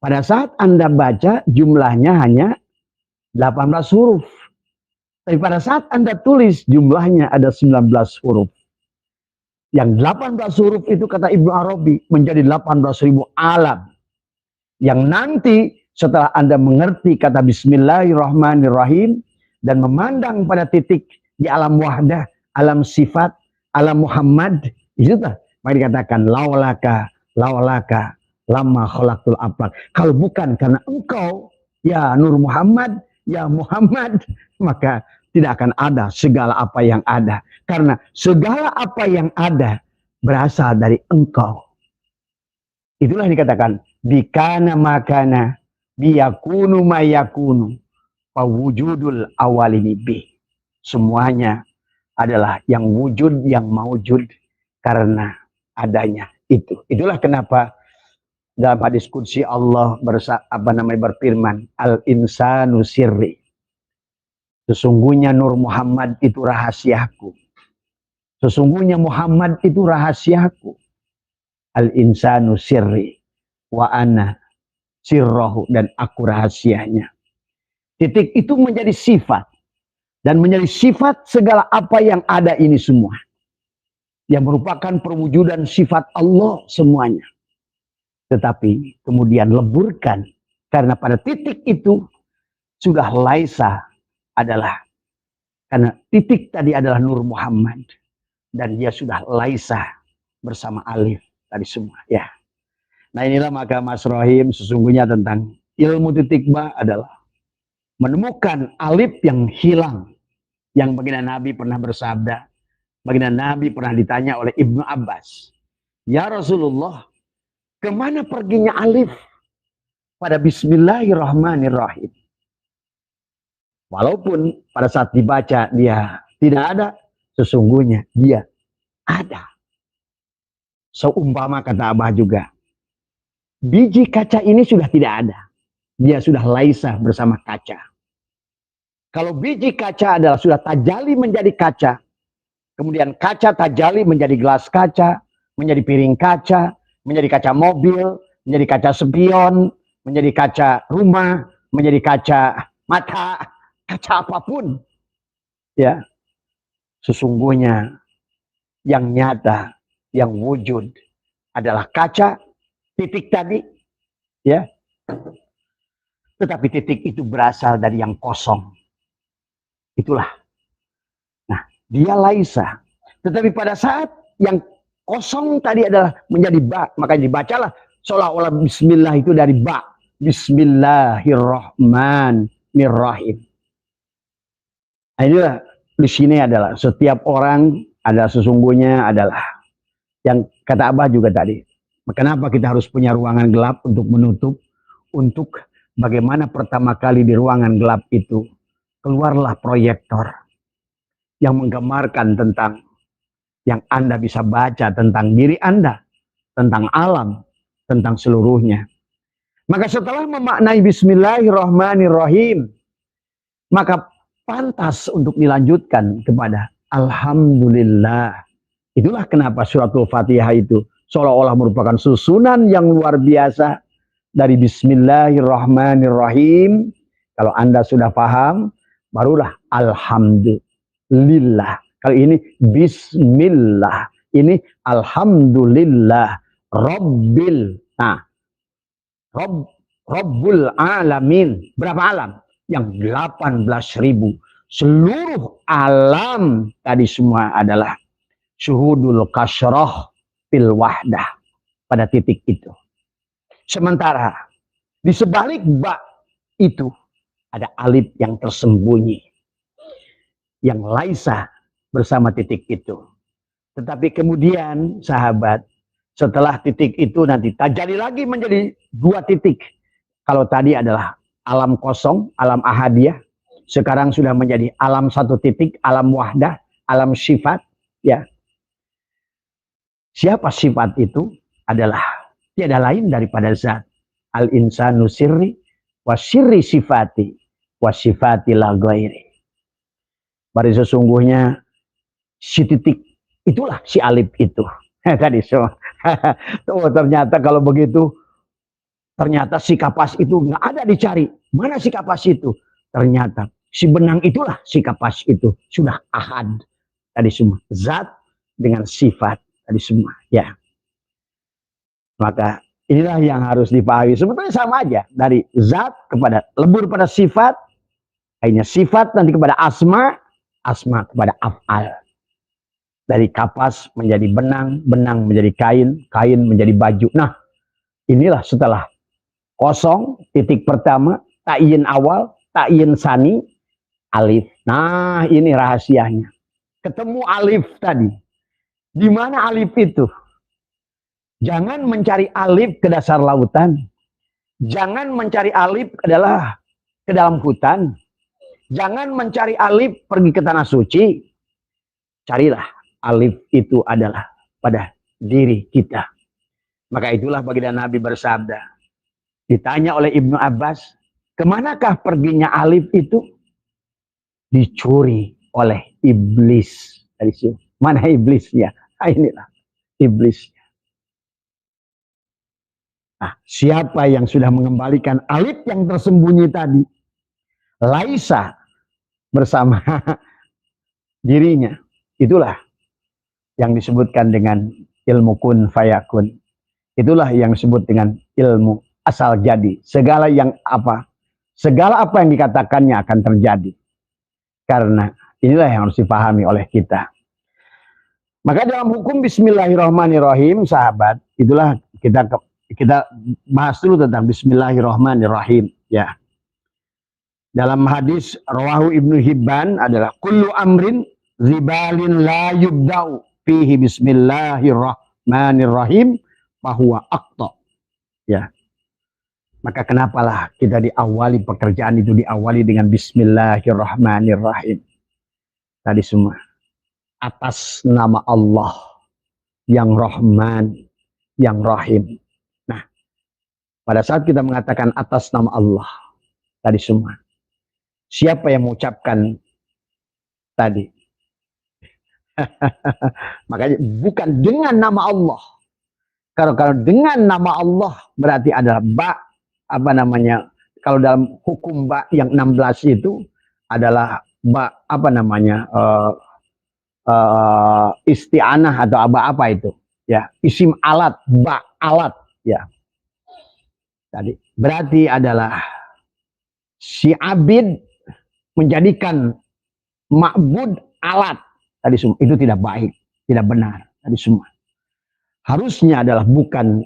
Pada saat Anda baca jumlahnya hanya 18 huruf. Tapi pada saat Anda tulis jumlahnya ada 19 huruf. Yang 18 huruf itu kata Ibnu Arabi menjadi 18.000 alam. Yang nanti setelah Anda mengerti kata Bismillahirrahmanirrahim dan memandang pada titik di alam wahdah, alam sifat, alam Muhammad, itu maka dikatakan laulaka lama khalaqtul aflak. Kalau bukan karena engkau ya Nur Muhammad, ya Muhammad, maka tidak akan ada segala apa yang ada. Karena segala apa yang ada berasal dari engkau. Itulah dikatakan bikana makana biyakunu mayakunu pawujudul awalini bi. Semuanya adalah yang wujud, yang maujud karena adanya itu. Itulah kenapa dalam hadis qudsi Allah berfirman al insanu sirri. Sesungguhnya Nur Muhammad itu rahasiaku. Sesungguhnya Muhammad itu rahasiaku. Al insanu sirri wa ana sirrohu, dan aku rahasianya. Titik itu menjadi sifat. Dan menjadi sifat segala apa yang ada ini semua. Yang merupakan perwujudan sifat Allah semuanya. Tetapi kemudian leburkan. Karena pada titik itu sudah laisa adalah. Karena titik tadi adalah Nur Muhammad. Dan dia sudah laisa bersama alif tadi semua. Ya. Nah inilah maka Mas Rohim sesungguhnya tentang ilmu titik ba adalah menemukan alif yang hilang. Yang baginda Nabi pernah bersabda. Baginda Nabi pernah ditanya oleh Ibnu Abbas. Ya Rasulullah, kemana perginya alif pada Bismillahirrahmanirrahim? Walaupun pada saat dibaca dia tidak ada, sesungguhnya dia ada. Seumpama kata Abah juga. Biji kaca ini sudah tidak ada. Dia sudah laisa bersama kaca. Kalau biji kaca adalah sudah tajali menjadi kaca. Kemudian kaca tajali menjadi gelas kaca. Menjadi piring kaca. Menjadi kaca mobil. Menjadi kaca spion. Menjadi kaca rumah. Menjadi kaca mata. Kaca apapun. Ya. Sesungguhnya yang nyata. Yang wujud adalah kaca. Titik tadi. ya. Tetapi titik itu berasal dari yang kosong. Itulah. Nah, dia laisa. Tetapi pada saat yang kosong tadi adalah menjadi ba, maka dibacalah seolah-olah bismillah itu dari ba. Bismillahirrahmanirrahim. Nah, inilah di sini adalah setiap orang ada sesungguhnya adalah yang kata Abah juga tadi. Kenapa kita harus punya ruangan gelap untuk menutup? Untuk bagaimana pertama kali di ruangan gelap itu keluarlah proyektor yang menggambarkan tentang yang Anda bisa baca tentang diri Anda, tentang alam, tentang seluruhnya. Maka setelah memaknai bismillahirrahmanirrahim, maka pantas untuk dilanjutkan kepada alhamdulillah. Itulah kenapa suratul Fatihah itu seolah-olah merupakan susunan yang luar biasa dari bismillahirrahmanirrahim. Kalau Anda sudah paham, barulah alhamdulillah. Kalau ini bismillah, ini alhamdulillah rabbil. Nah, Rabbul alamin. Berapa alam? Yang 18.000. Seluruh alam tadi semua adalah syuhudul kasroh fil wahdah. Pada titik itu. Sementara di sebalik ba itu ada alif yang tersembunyi. Yang laisa bersama titik itu. Tetapi kemudian sahabat, setelah titik itu nanti terjadi lagi menjadi dua titik. Kalau tadi adalah alam kosong, alam ahadiyah. Sekarang sudah menjadi alam satu titik, alam wahdah, alam sifat. Ya. Siapa sifat itu? Adalah tiada lain daripada zat. Al-insanu sirri, wa sirri sifati, wa sifati la ghairi. Pada sesungguhnya si titik itulah si alif itu. Tadi semua. Tuh, ternyata kalau begitu, ternyata si kapas itu nggak ada dicari. Mana si kapas itu? Ternyata si benang itulah si kapas itu. Sudah ahad. Tadi semua. Zat dengan sifat. Tadi semua. Ya. Maka inilah yang harus dipahami. Sebetulnya sama aja. Dari zat kepada lebur pada sifat. Akhirnya sifat nanti kepada asma. Asma kepada af'al. Dari kapas menjadi benang, benang menjadi kain, kain menjadi baju. Nah, inilah setelah kosong, titik pertama, ta'yin awal, ta'yin sani, alif. Nah, ini rahasianya. Ketemu alif tadi. Di mana alif itu? Jangan mencari alif ke dasar lautan. Jangan mencari alif adalah ke dalam hutan. Jangan mencari alif pergi ke tanah suci. Carilah. Alif itu adalah pada diri kita. Maka itulah baginda Nabi bersabda. Ditanya oleh Ibnu Abbas, kemanakah perginya alif itu? Dicuri oleh iblis. Dari situ. Mana iblisnya? Nah, inilah iblisnya. Nah, siapa yang sudah mengembalikan alif yang tersembunyi tadi? Laisa bersama dirinya. Itulah yang disebutkan dengan ilmu kun fayakun. Itulah yang disebut dengan ilmu asal jadi. Segala yang apa? Segala apa yang dikatakannya akan terjadi. Karena inilah yang harus dipahami oleh kita. Maka dalam hukum bismillahirrahmanirrahim, sahabat, itulah kita bahas dulu tentang bismillahirrahmanirrahim, ya. Dalam hadis rawahu Ibnu Hibban adalah kullu amrin zibalin la yubda'u fihi bismillahirrahmanirrahim bahwa akta. Ya. Maka kenapalah kita diawali pekerjaan itu diawali dengan bismillahirrahmanirrahim. Tadi semua atas nama Allah yang Rahman, yang Rahim. Nah, pada saat kita mengatakan atas nama Allah tadi semua, siapa yang mengucapkan tadi? Makanya bukan dengan nama Allah. Kalau dengan nama Allah berarti adalah ba, apa namanya? Kalau dalam hukum ba yang 16 itu adalah ba, apa namanya? Isti'anah atau apa itu? Ya, isim alat, ba alat, ya. tadi. Berarti adalah si abid menjadikan ma'bud alat tadi semua. Itu tidak baik, tidak benar tadi semua. Harusnya adalah bukan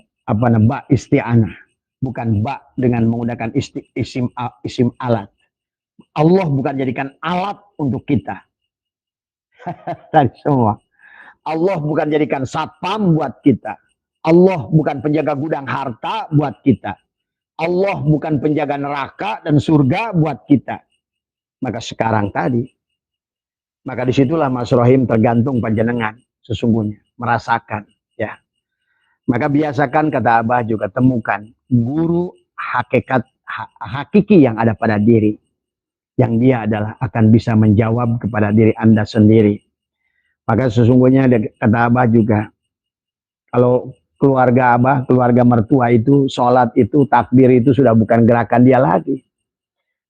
ba isti'anah, bukan ba dengan menggunakan isim alat. Allah bukan jadikan alat untuk kita. Tadi semua. Allah bukan jadikan satpam buat kita. Allah bukan penjaga gudang harta buat kita. Allah bukan penjaga neraka dan surga buat kita. Maka sekarang tadi, maka disitulah Mas Rohim tergantung panjenengan sesungguhnya merasakan, ya. Maka biasakan, kata Abah juga, temukan guru hakiki yang ada pada diri, yang dia adalah akan bisa menjawab kepada diri Anda sendiri. Maka sesungguhnya kata Abah juga, kalau keluarga Abah, keluarga mertua itu, sholat itu, takbir itu sudah bukan gerakan dia lagi.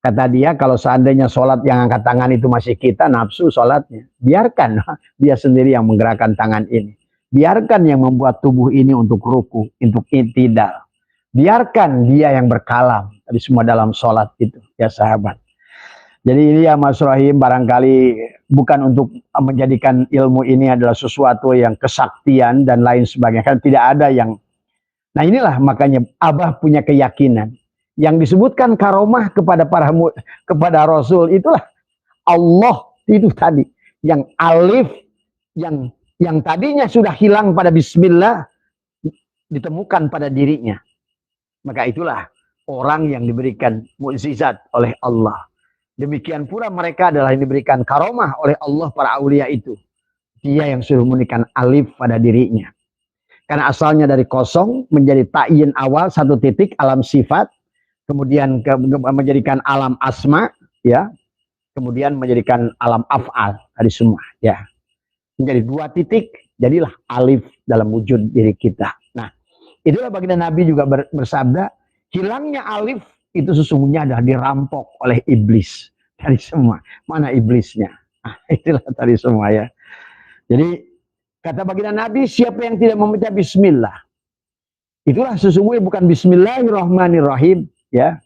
Kata dia, kalau seandainya sholat yang angkat tangan itu masih kita, nafsu sholatnya, biarkan dia sendiri yang menggerakkan tangan ini. Biarkan yang membuat tubuh ini untuk ruku, untuk i'tidal. Biarkan dia yang berkalam, tadi semua dalam sholat itu, ya sahabat. Jadi ini ya Mas Rohim, barangkali bukan untuk menjadikan ilmu ini adalah sesuatu yang kesaktian dan lain sebagainya. Kan tidak ada yang... Nah inilah makanya Abah punya keyakinan. Yang disebutkan karomah kepada Rasul itulah Allah itu tadi. Yang alif, yang tadinya sudah hilang pada bismillah, ditemukan pada dirinya. Maka itulah orang yang diberikan mukjizat oleh Allah. Demikian pula mereka adalah yang diberikan karomah oleh Allah, para aulia itu. Dia yang sudah memberikan alif pada dirinya. Karena asalnya dari kosong menjadi ta'yin awal, satu titik, alam sifat. Kemudian menjadikan alam asma, ya. Kemudian menjadikan alam af'al, tadi semua, ya. Menjadi dua titik, jadilah alif dalam wujud diri kita. Nah, itulah baginda Nabi juga bersabda, hilangnya alif itu sesungguhnya adalah dirampok oleh iblis. Tadi semua. Mana iblisnya? Nah, itulah tadi semua, ya. Jadi, kata baginda Nabi, siapa yang tidak membaca bismillah, itulah sesungguhnya bukan bismillahirrahmanirrahim, ya.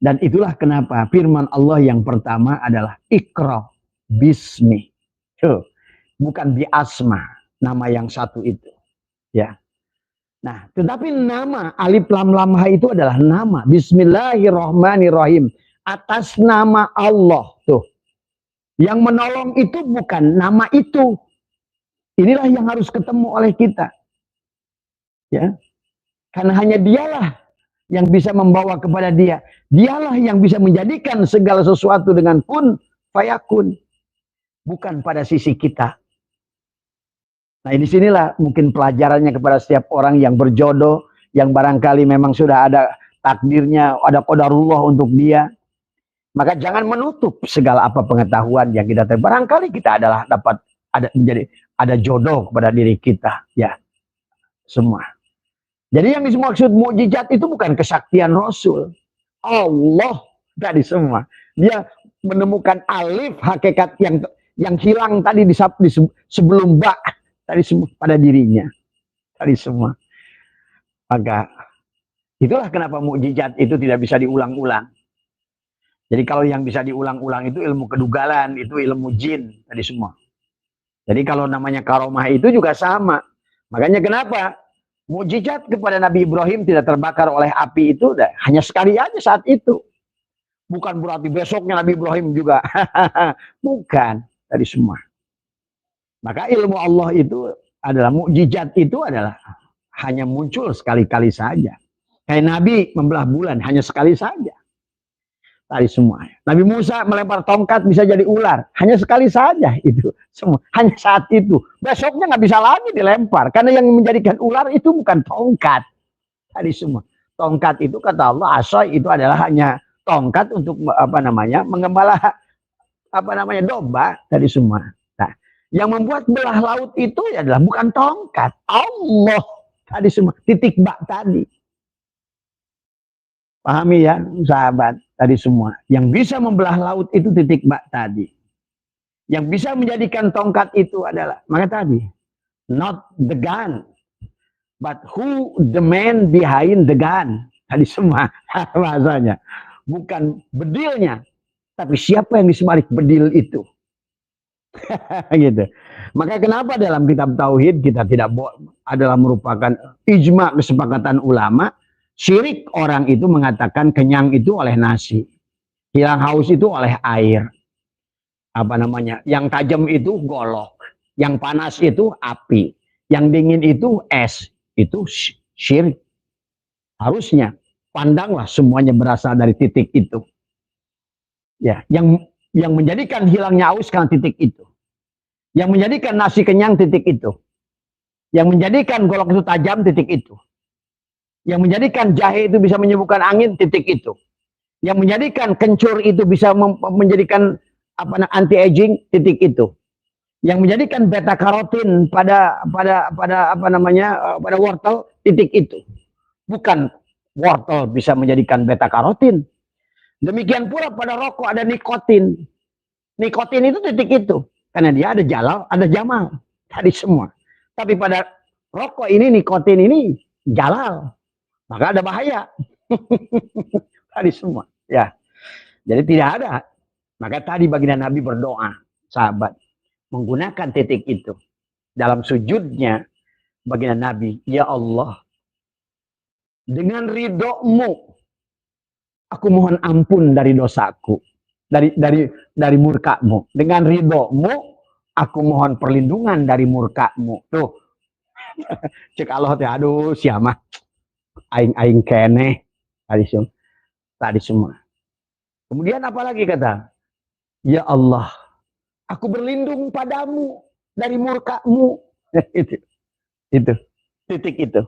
Dan itulah kenapa firman Allah yang pertama adalah Iqra bismi. Tuh. Bukan bi asma, nama yang satu itu, ya. Nah, tetapi nama alif lam lam ha itu adalah nama bismillahirrahmanirrahim, atas nama Allah, tuh. Yang menolong itu bukan nama itu. Inilah yang harus ketemu oleh kita, ya. Karena hanya dialah yang bisa membawa kepada dia. Dialah yang bisa menjadikan segala sesuatu dengan kun fayakun. Bukan pada sisi kita. Nah, di sinilah mungkin pelajarannya kepada setiap orang yang berjodoh, yang barangkali memang sudah ada takdirnya, ada qadarullah untuk dia. Maka jangan menutup segala apa pengetahuan yang kita tahu. Barangkali kita adalah dapat ada jodoh kepada diri kita, ya. Semua. Jadi yang dimaksud mukjizat itu bukan kesaktian Rasul. Allah tadi semua. Dia menemukan alif hakikat yang hilang tadi di sebelum ba tadi semua pada dirinya. Tadi semua. Maka itulah kenapa mukjizat itu tidak bisa diulang-ulang. Jadi kalau yang bisa diulang-ulang itu ilmu kedugalan, itu ilmu jin tadi semua. Jadi kalau namanya karomah itu juga sama. Makanya kenapa mukjizat kepada Nabi Ibrahim tidak terbakar oleh api itu hanya sekali aja saat itu. Bukan berarti besoknya Nabi Ibrahim juga. Bukan. Tadi semua. Maka ilmu Allah itu adalah mukjizat itu adalah hanya muncul sekali-kali saja. Kayak Nabi membelah bulan hanya sekali saja. Tadi semua. Nabi Musa melempar tongkat bisa jadi ular. Hanya sekali saja itu. Semua. Hanya saat itu. Besoknya nggak bisa lagi dilempar. Karena yang menjadikan ular itu bukan tongkat. Tadi semua. Tongkat itu kata Allah, asoy itu adalah hanya tongkat untuk mengembala domba. Tadi semua. Nah, yang membuat belah laut itu adalah bukan tongkat. Allah. Tadi semua. Titik bak tadi. Pahami ya sahabat tadi semua. Yang bisa membelah laut itu titik bak tadi. Yang bisa menjadikan tongkat itu adalah, maka tadi, not the gun, but who the man behind the gun. Tadi semua bahasanya. Bukan bedilnya, tapi siapa yang di sebalik bedil itu. Gitu. Maka kenapa dalam kitab tauhid kita tidak adalah merupakan ijma kesepakatan ulama, syirik orang itu mengatakan kenyang itu oleh nasi, hilang haus itu oleh air. Apa namanya? Yang tajam itu golok, yang panas itu api, yang dingin itu es. Itu syirik. Harusnya pandanglah semuanya berasal dari titik itu. Ya, yang menjadikan hilangnya haus karena titik itu. Yang menjadikan nasi kenyang titik itu. Yang menjadikan golok itu tajam titik itu. Yang menjadikan jahe itu bisa menyembuhkan angin titik itu. Yang menjadikan kencur itu bisa menjadikan anti aging titik itu. Yang menjadikan beta karotin pada wortel titik itu. Bukan wortel bisa menjadikan beta karotin. Demikian pula pada rokok ada nikotin. Nikotin itu titik itu. Karena dia ada jalal, ada jamal. Tadi semua. Tapi pada rokok ini, nikotin ini jalal. Maka ada bahaya. Tadi semua. Ya. Jadi tidak ada. Maka tadi baginda Nabi berdoa, sahabat. Menggunakan titik itu. Dalam sujudnya, baginda Nabi, ya Allah, dengan ridhomu, aku mohon ampun dari dosaku. Dari murkamu. Dengan ridhomu, aku mohon perlindungan dari murkamu. Tuh. Cek Allah, aduh, siapa? Aing kene. Tadi semua. Kemudian apa lagi kata? Ya Allah, aku berlindung padamu dari murkamu. Itu. Titik itu.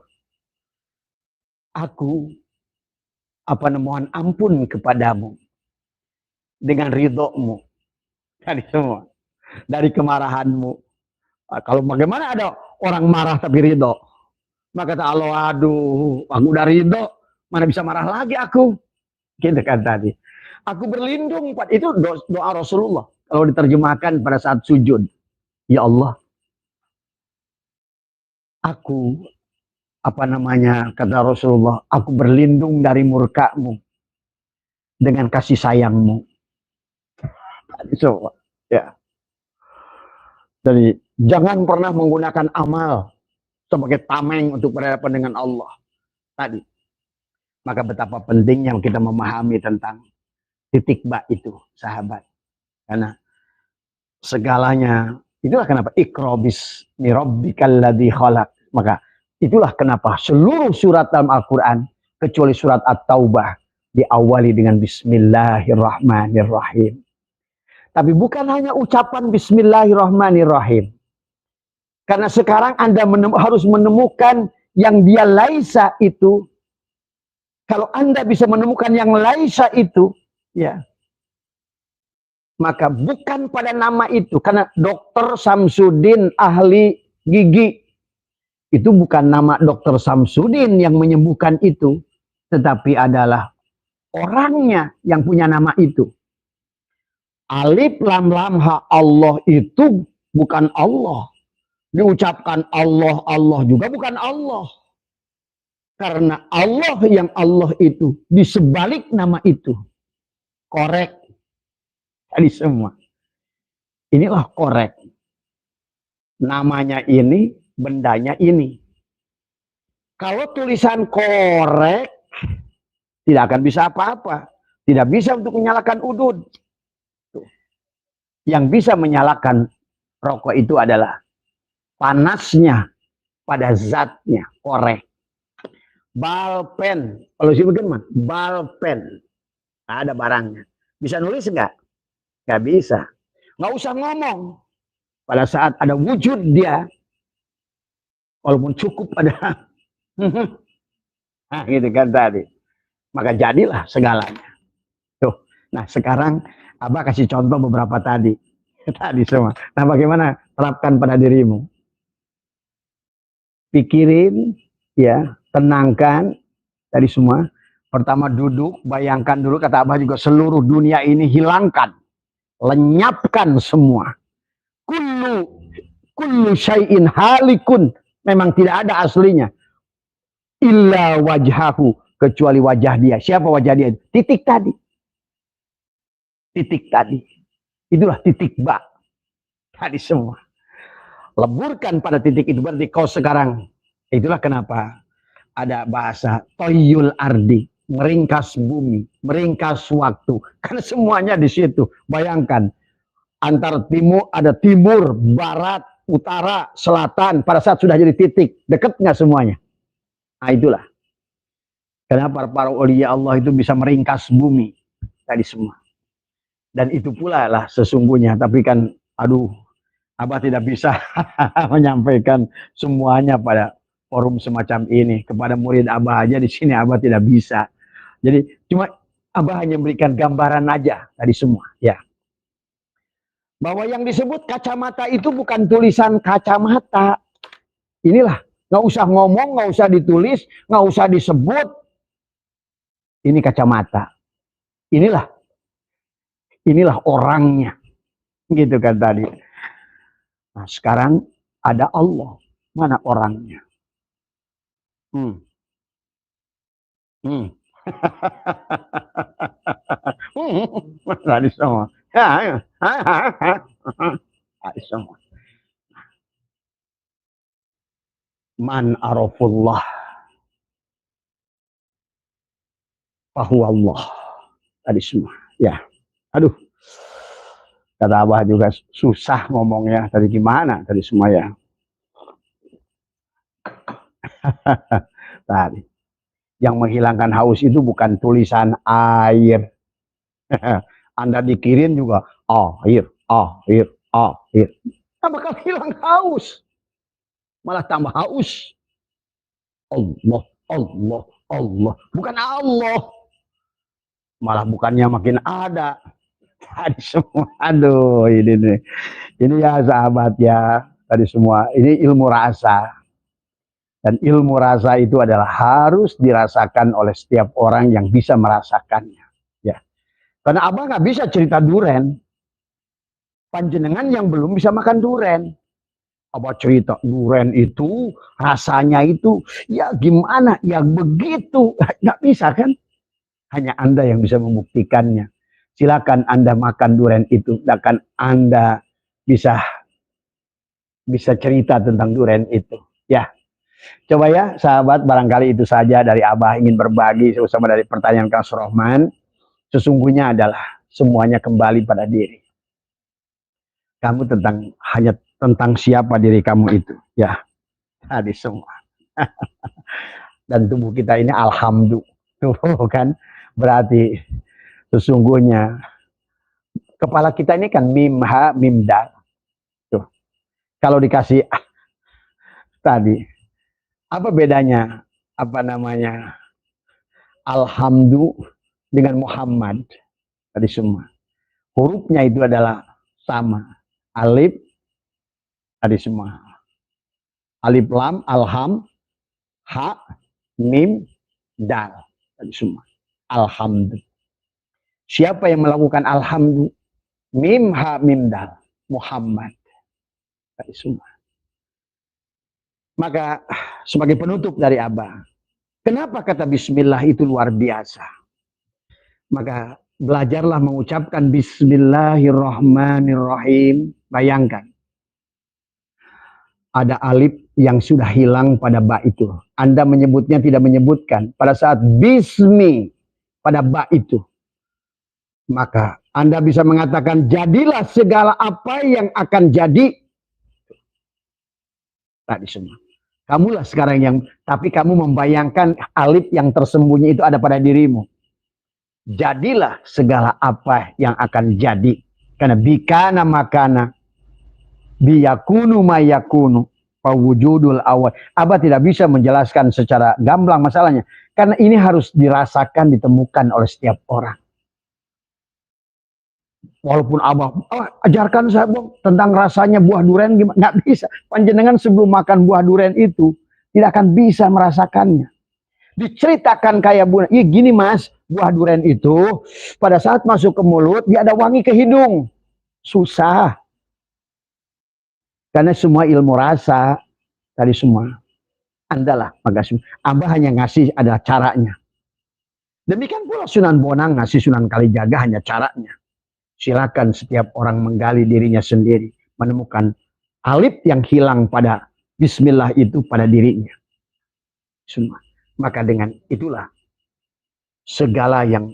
Aku mohon ampun kepadamu dengan ridhomu. Tadi semua. Dari kemarahanmu. Kalau bagaimana ada orang marah tapi ridho? Maka kata Allah, aduh, aku udah ridho, mana bisa marah lagi aku? Gitu kan tadi. Aku berlindung, itu doa Rasulullah. Kalau diterjemahkan pada saat sujud. Ya Allah, aku, kata Rasulullah, aku berlindung dari murkamu dengan kasih sayangmu. So, ya. Jadi jangan pernah menggunakan amal sebagai tameng untuk berhadapan dengan Allah. Tadi. Maka betapa pentingnya kita memahami tentang titik ba itu, sahabat. Karena segalanya, itulah kenapa ikrobis mirabbikal ladzi khalaq. Maka itulah kenapa seluruh surat dalam Al-Quran, kecuali surat At-Taubah, diawali dengan Bismillahirrahmanirrahim. Tapi bukan hanya ucapan Bismillahirrahmanirrahim. Karena sekarang Anda harus menemukan yang dia laisa itu. Kalau Anda bisa menemukan yang laisa itu, ya, maka bukan pada nama itu. Karena Dr. Samsudin ahli gigi, itu bukan nama Dr. Samsudin yang menyembuhkan itu. Tetapi adalah orangnya yang punya nama itu. Alif lam lam ha Allah itu bukan Allah. Diucapkan Allah, Allah juga bukan Allah. Karena Allah yang Allah itu di sebalik nama itu. Korek. Tadi semua. Inilah korek. Namanya ini, bendanya ini. Kalau tulisan korek, tidak akan bisa apa-apa. Tidak bisa untuk menyalakan udud. Yang bisa menyalakan rokok itu adalah panasnya pada zatnya, korek. Balpen, kalau sih bagaimana? Balpen, ada barangnya. Bisa nulis enggak? Enggak bisa. Nggak usah ngomong. Pada saat ada wujud dia, walaupun cukup ada, nah gitu kan tadi. Maka jadilah segalanya. Tuh, nah sekarang Abah kasih contoh beberapa tadi. Tadi semua. Nah bagaimana? Terapkan pada dirimu. Pikirin, ya, tenangkan. Tadi semua. Pertama duduk, bayangkan dulu, kata Abah juga, seluruh dunia ini hilangkan. Lenyapkan semua. Kullu syai'in halikun. Memang tidak ada aslinya. Illa wajhahu. kecuali wajah dia. Siapa wajah dia? Titik tadi. Titik tadi. Itulah titik ba. Tadi semua. Leburkan pada titik itu, berarti kau sekarang. Itulah kenapa ada bahasa toyul ardi, meringkas bumi, meringkas waktu. Karena semuanya di situ. Bayangkan, antara timur, ada timur, barat, utara, selatan. Pada saat sudah jadi titik, dekat nggak semuanya? Nah itulah. Kenapa para aulia Allah itu bisa meringkas bumi tadi semua. Dan itu pula lah sesungguhnya. Tapi kan, aduh, Abah tidak bisa menyampaikan semuanya pada forum semacam ini. Kepada murid Abah aja di sini Abah tidak bisa. Jadi cuma Abah hanya memberikan gambaran aja tadi semua. Ya. Bahwa yang disebut kacamata itu bukan tulisan kacamata. Inilah, nggak usah ngomong, nggak usah ditulis, nggak usah disebut. Ini kacamata. Inilah orangnya. Gitu kan tadi. Nah, sekarang ada Allah. Mana orangnya? Tadi semua. Tadi semua. Man arafullah fahuwa Allah. Tadi semua. Ya. Aduh. Kata Abah juga susah ngomongnya. Tadi gimana? Tadi semua ya. Tadi. Yang menghilangkan haus itu bukan tulisan air. Anda dikirim juga air. Tak bakal hilang haus. Malah tambah haus. Allah. Bukan Allah. Malah bukannya makin ada. Tadi semua, aduh ini ya sahabat ya, tadi semua ini ilmu rasa, dan ilmu rasa itu adalah harus dirasakan oleh setiap orang yang bisa merasakannya, ya. Karena Abah nggak bisa cerita duren, panjenengan yang belum bisa makan duren, Abah cerita duren itu rasanya itu ya gimana, ya begitu, nggak bisa kan? Hanya Anda yang bisa membuktikannya. Silakan Anda makan durian itu, akan Anda bisa cerita tentang durian itu. Ya, coba ya sahabat, barangkali itu saja dari Abah ingin berbagi bersama dari pertanyaan Kang Surahman. Sesungguhnya adalah semuanya kembali pada diri. Kamu hanya tentang siapa diri kamu itu. Ya, tadi semua. Dan tubuh kita ini alhamdulillah kan, berarti sesungguhnya kepala kita ini kan mim ha mim dal. Tuh. Kalau dikasih tadi apa bedanya? Apa namanya? Alhamdulillah dengan Muhammad tadi semua. Hurufnya itu adalah sama. Alif tadi semua. Alif lam, alham, ha, mim, dal tadi semua. Alhamdulillah. Siapa yang melakukan alhamdulillah? Mim ha mim dal, Muhammad. Tadi semua. Maka sebagai penutup dari Abah, kenapa kata bismillah itu luar biasa? Maka belajarlah mengucapkan bismillahirrahmanirrahim. Bayangkan. Ada alif yang sudah hilang pada ba itu. Anda menyebutnya tidak menyebutkan. Pada saat bismi pada ba itu. Maka Anda bisa mengatakan jadilah segala apa yang akan jadi. Tadi semua. Kamulah sekarang yang, tapi kamu membayangkan alif yang tersembunyi itu ada pada dirimu. Jadilah segala apa yang akan jadi. Karena bikana makana, biyakunu mayakunu, pawujudul awal. Abah tidak bisa menjelaskan secara gamblang masalahnya. Karena ini harus dirasakan, ditemukan oleh setiap orang. Walaupun Abah, ajarkan saya Bang tentang rasanya buah durian gimana? Nggak bisa. Panjenengan sebelum makan buah durian itu tidak akan bisa merasakannya. Diceritakan kayak buah, iya gini mas, buah durian itu pada saat masuk ke mulut dia ada wangi ke hidung. Susah. Karena semua ilmu rasa tadi semua andalah. Abah hanya ngasih ada caranya. Demikian pula Sunan Bonang ngasih Sunan Kalijaga, hanya caranya. Silakan setiap orang menggali dirinya sendiri, menemukan alif yang hilang pada bismillah itu pada dirinya. Semua. Maka dengan itulah segala yang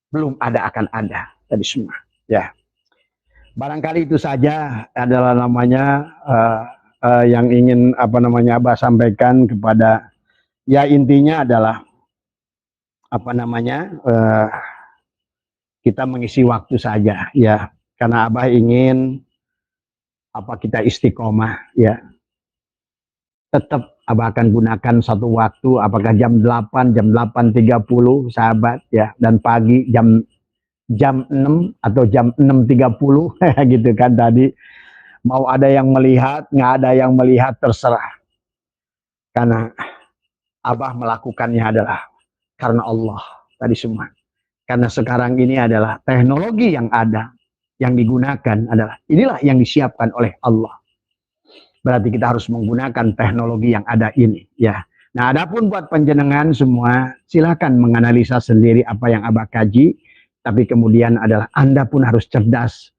belum ada akan ada tadi semua. Ya, barangkali itu saja adalah namanya yang ingin Abah sampaikan kepada, ya intinya adalah kita mengisi waktu saja ya, karena Abah ingin kita istiqomah ya. Tetap Abah akan gunakan satu waktu, apakah jam 8, jam 8.30 sahabat ya, dan pagi jam 6 atau jam 6.30 gitu kan tadi. Mau ada yang melihat, nggak ada yang melihat, terserah. Karena Abah melakukannya adalah karena Allah tadi semua. Karena sekarang ini adalah teknologi yang ada, yang digunakan adalah inilah yang disiapkan oleh Allah. Berarti kita harus menggunakan teknologi yang ada ini ya. Nah, adapun buat panjenengan semua, silakan menganalisa sendiri apa yang Abah kaji, tapi kemudian adalah Anda pun harus cerdas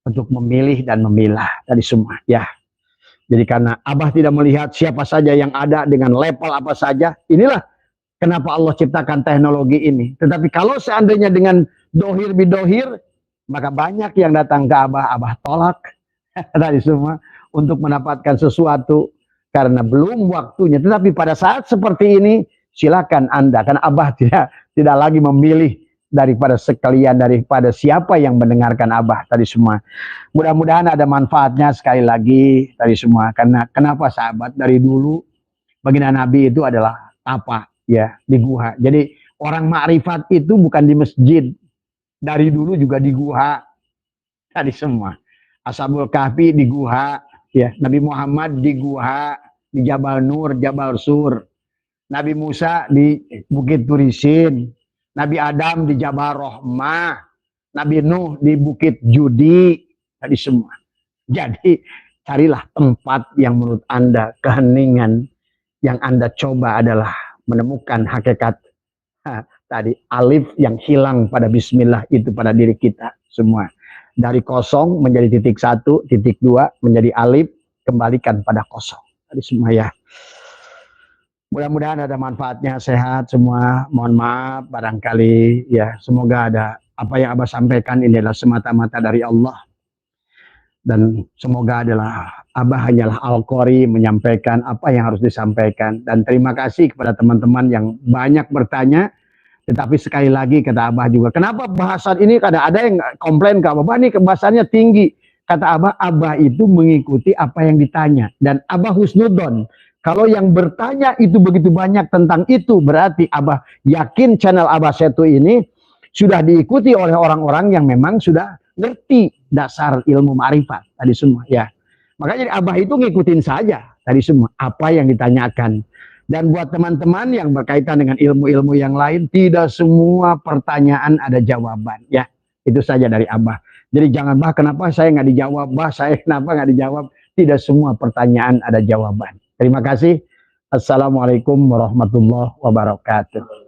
untuk memilih dan memilah tadi semua ya. Jadi karena Abah tidak melihat siapa saja yang ada dengan level apa saja, inilah kenapa Allah ciptakan teknologi ini. Tetapi kalau seandainya dengan dohir bidohir, maka banyak yang datang ke Abah, Abah tolak tadi semua untuk mendapatkan sesuatu karena belum waktunya. Tetapi pada saat seperti ini, silakan Anda, karena Abah tidak lagi memilih daripada sekalian, daripada siapa yang mendengarkan Abah tadi semua. Mudah-mudahan ada manfaatnya sekali lagi tadi semua. Karena kenapa sahabat, dari dulu baginda Nabi itu adalah apa ya, di guha. Jadi orang makrifat itu bukan di masjid, dari dulu juga di guha tadi semua. Ashabul Kahfi di guha ya, Nabi Muhammad di guha, di Jabal Nur, Jabal Sur. Nabi Musa di Bukit Turisin, Nabi Adam di Jabal Rohmah, Nabi Nuh di Bukit Judi, tadi semua. Jadi carilah tempat yang menurut Anda keheningan, yang Anda coba adalah menemukan hakikat tadi alif yang hilang pada bismillah itu pada diri kita semua. Dari kosong menjadi titik 1, titik 2 menjadi alif, kembalikan pada kosong. Tadi semua ya. Mudah-mudahan ada manfaatnya, sehat semua. Mohon maaf barangkali ya, semoga ada apa yang Abah sampaikan ini adalah semata-mata dari Allah. Dan semoga adalah Abah hanyalah Al-Qori menyampaikan apa yang harus disampaikan. Dan terima kasih kepada teman-teman yang banyak bertanya. Tetapi sekali lagi kata Abah juga, kenapa bahasan ini kadang ada yang komplain ke Abah, nih kebahasannya tinggi. Kata Abah, Abah itu mengikuti apa yang ditanya. Dan Abah husnudon. Kalau yang bertanya itu begitu banyak tentang itu, berarti Abah yakin channel Abah Setu ini sudah diikuti oleh orang-orang yang memang sudah ngerti dasar ilmu ma'rifat tadi semua ya. Makanya Abah itu ngikutin saja tadi semua apa yang ditanyakan. Dan buat teman-teman yang berkaitan dengan ilmu-ilmu yang lain, tidak semua pertanyaan ada jawaban ya. Itu saja dari Abah. Jadi jangan, Bah kenapa saya nggak dijawab, Bah saya kenapa nggak dijawab. Tidak semua pertanyaan ada jawaban. Terima kasih. Assalamualaikum warahmatullahi wabarakatuh.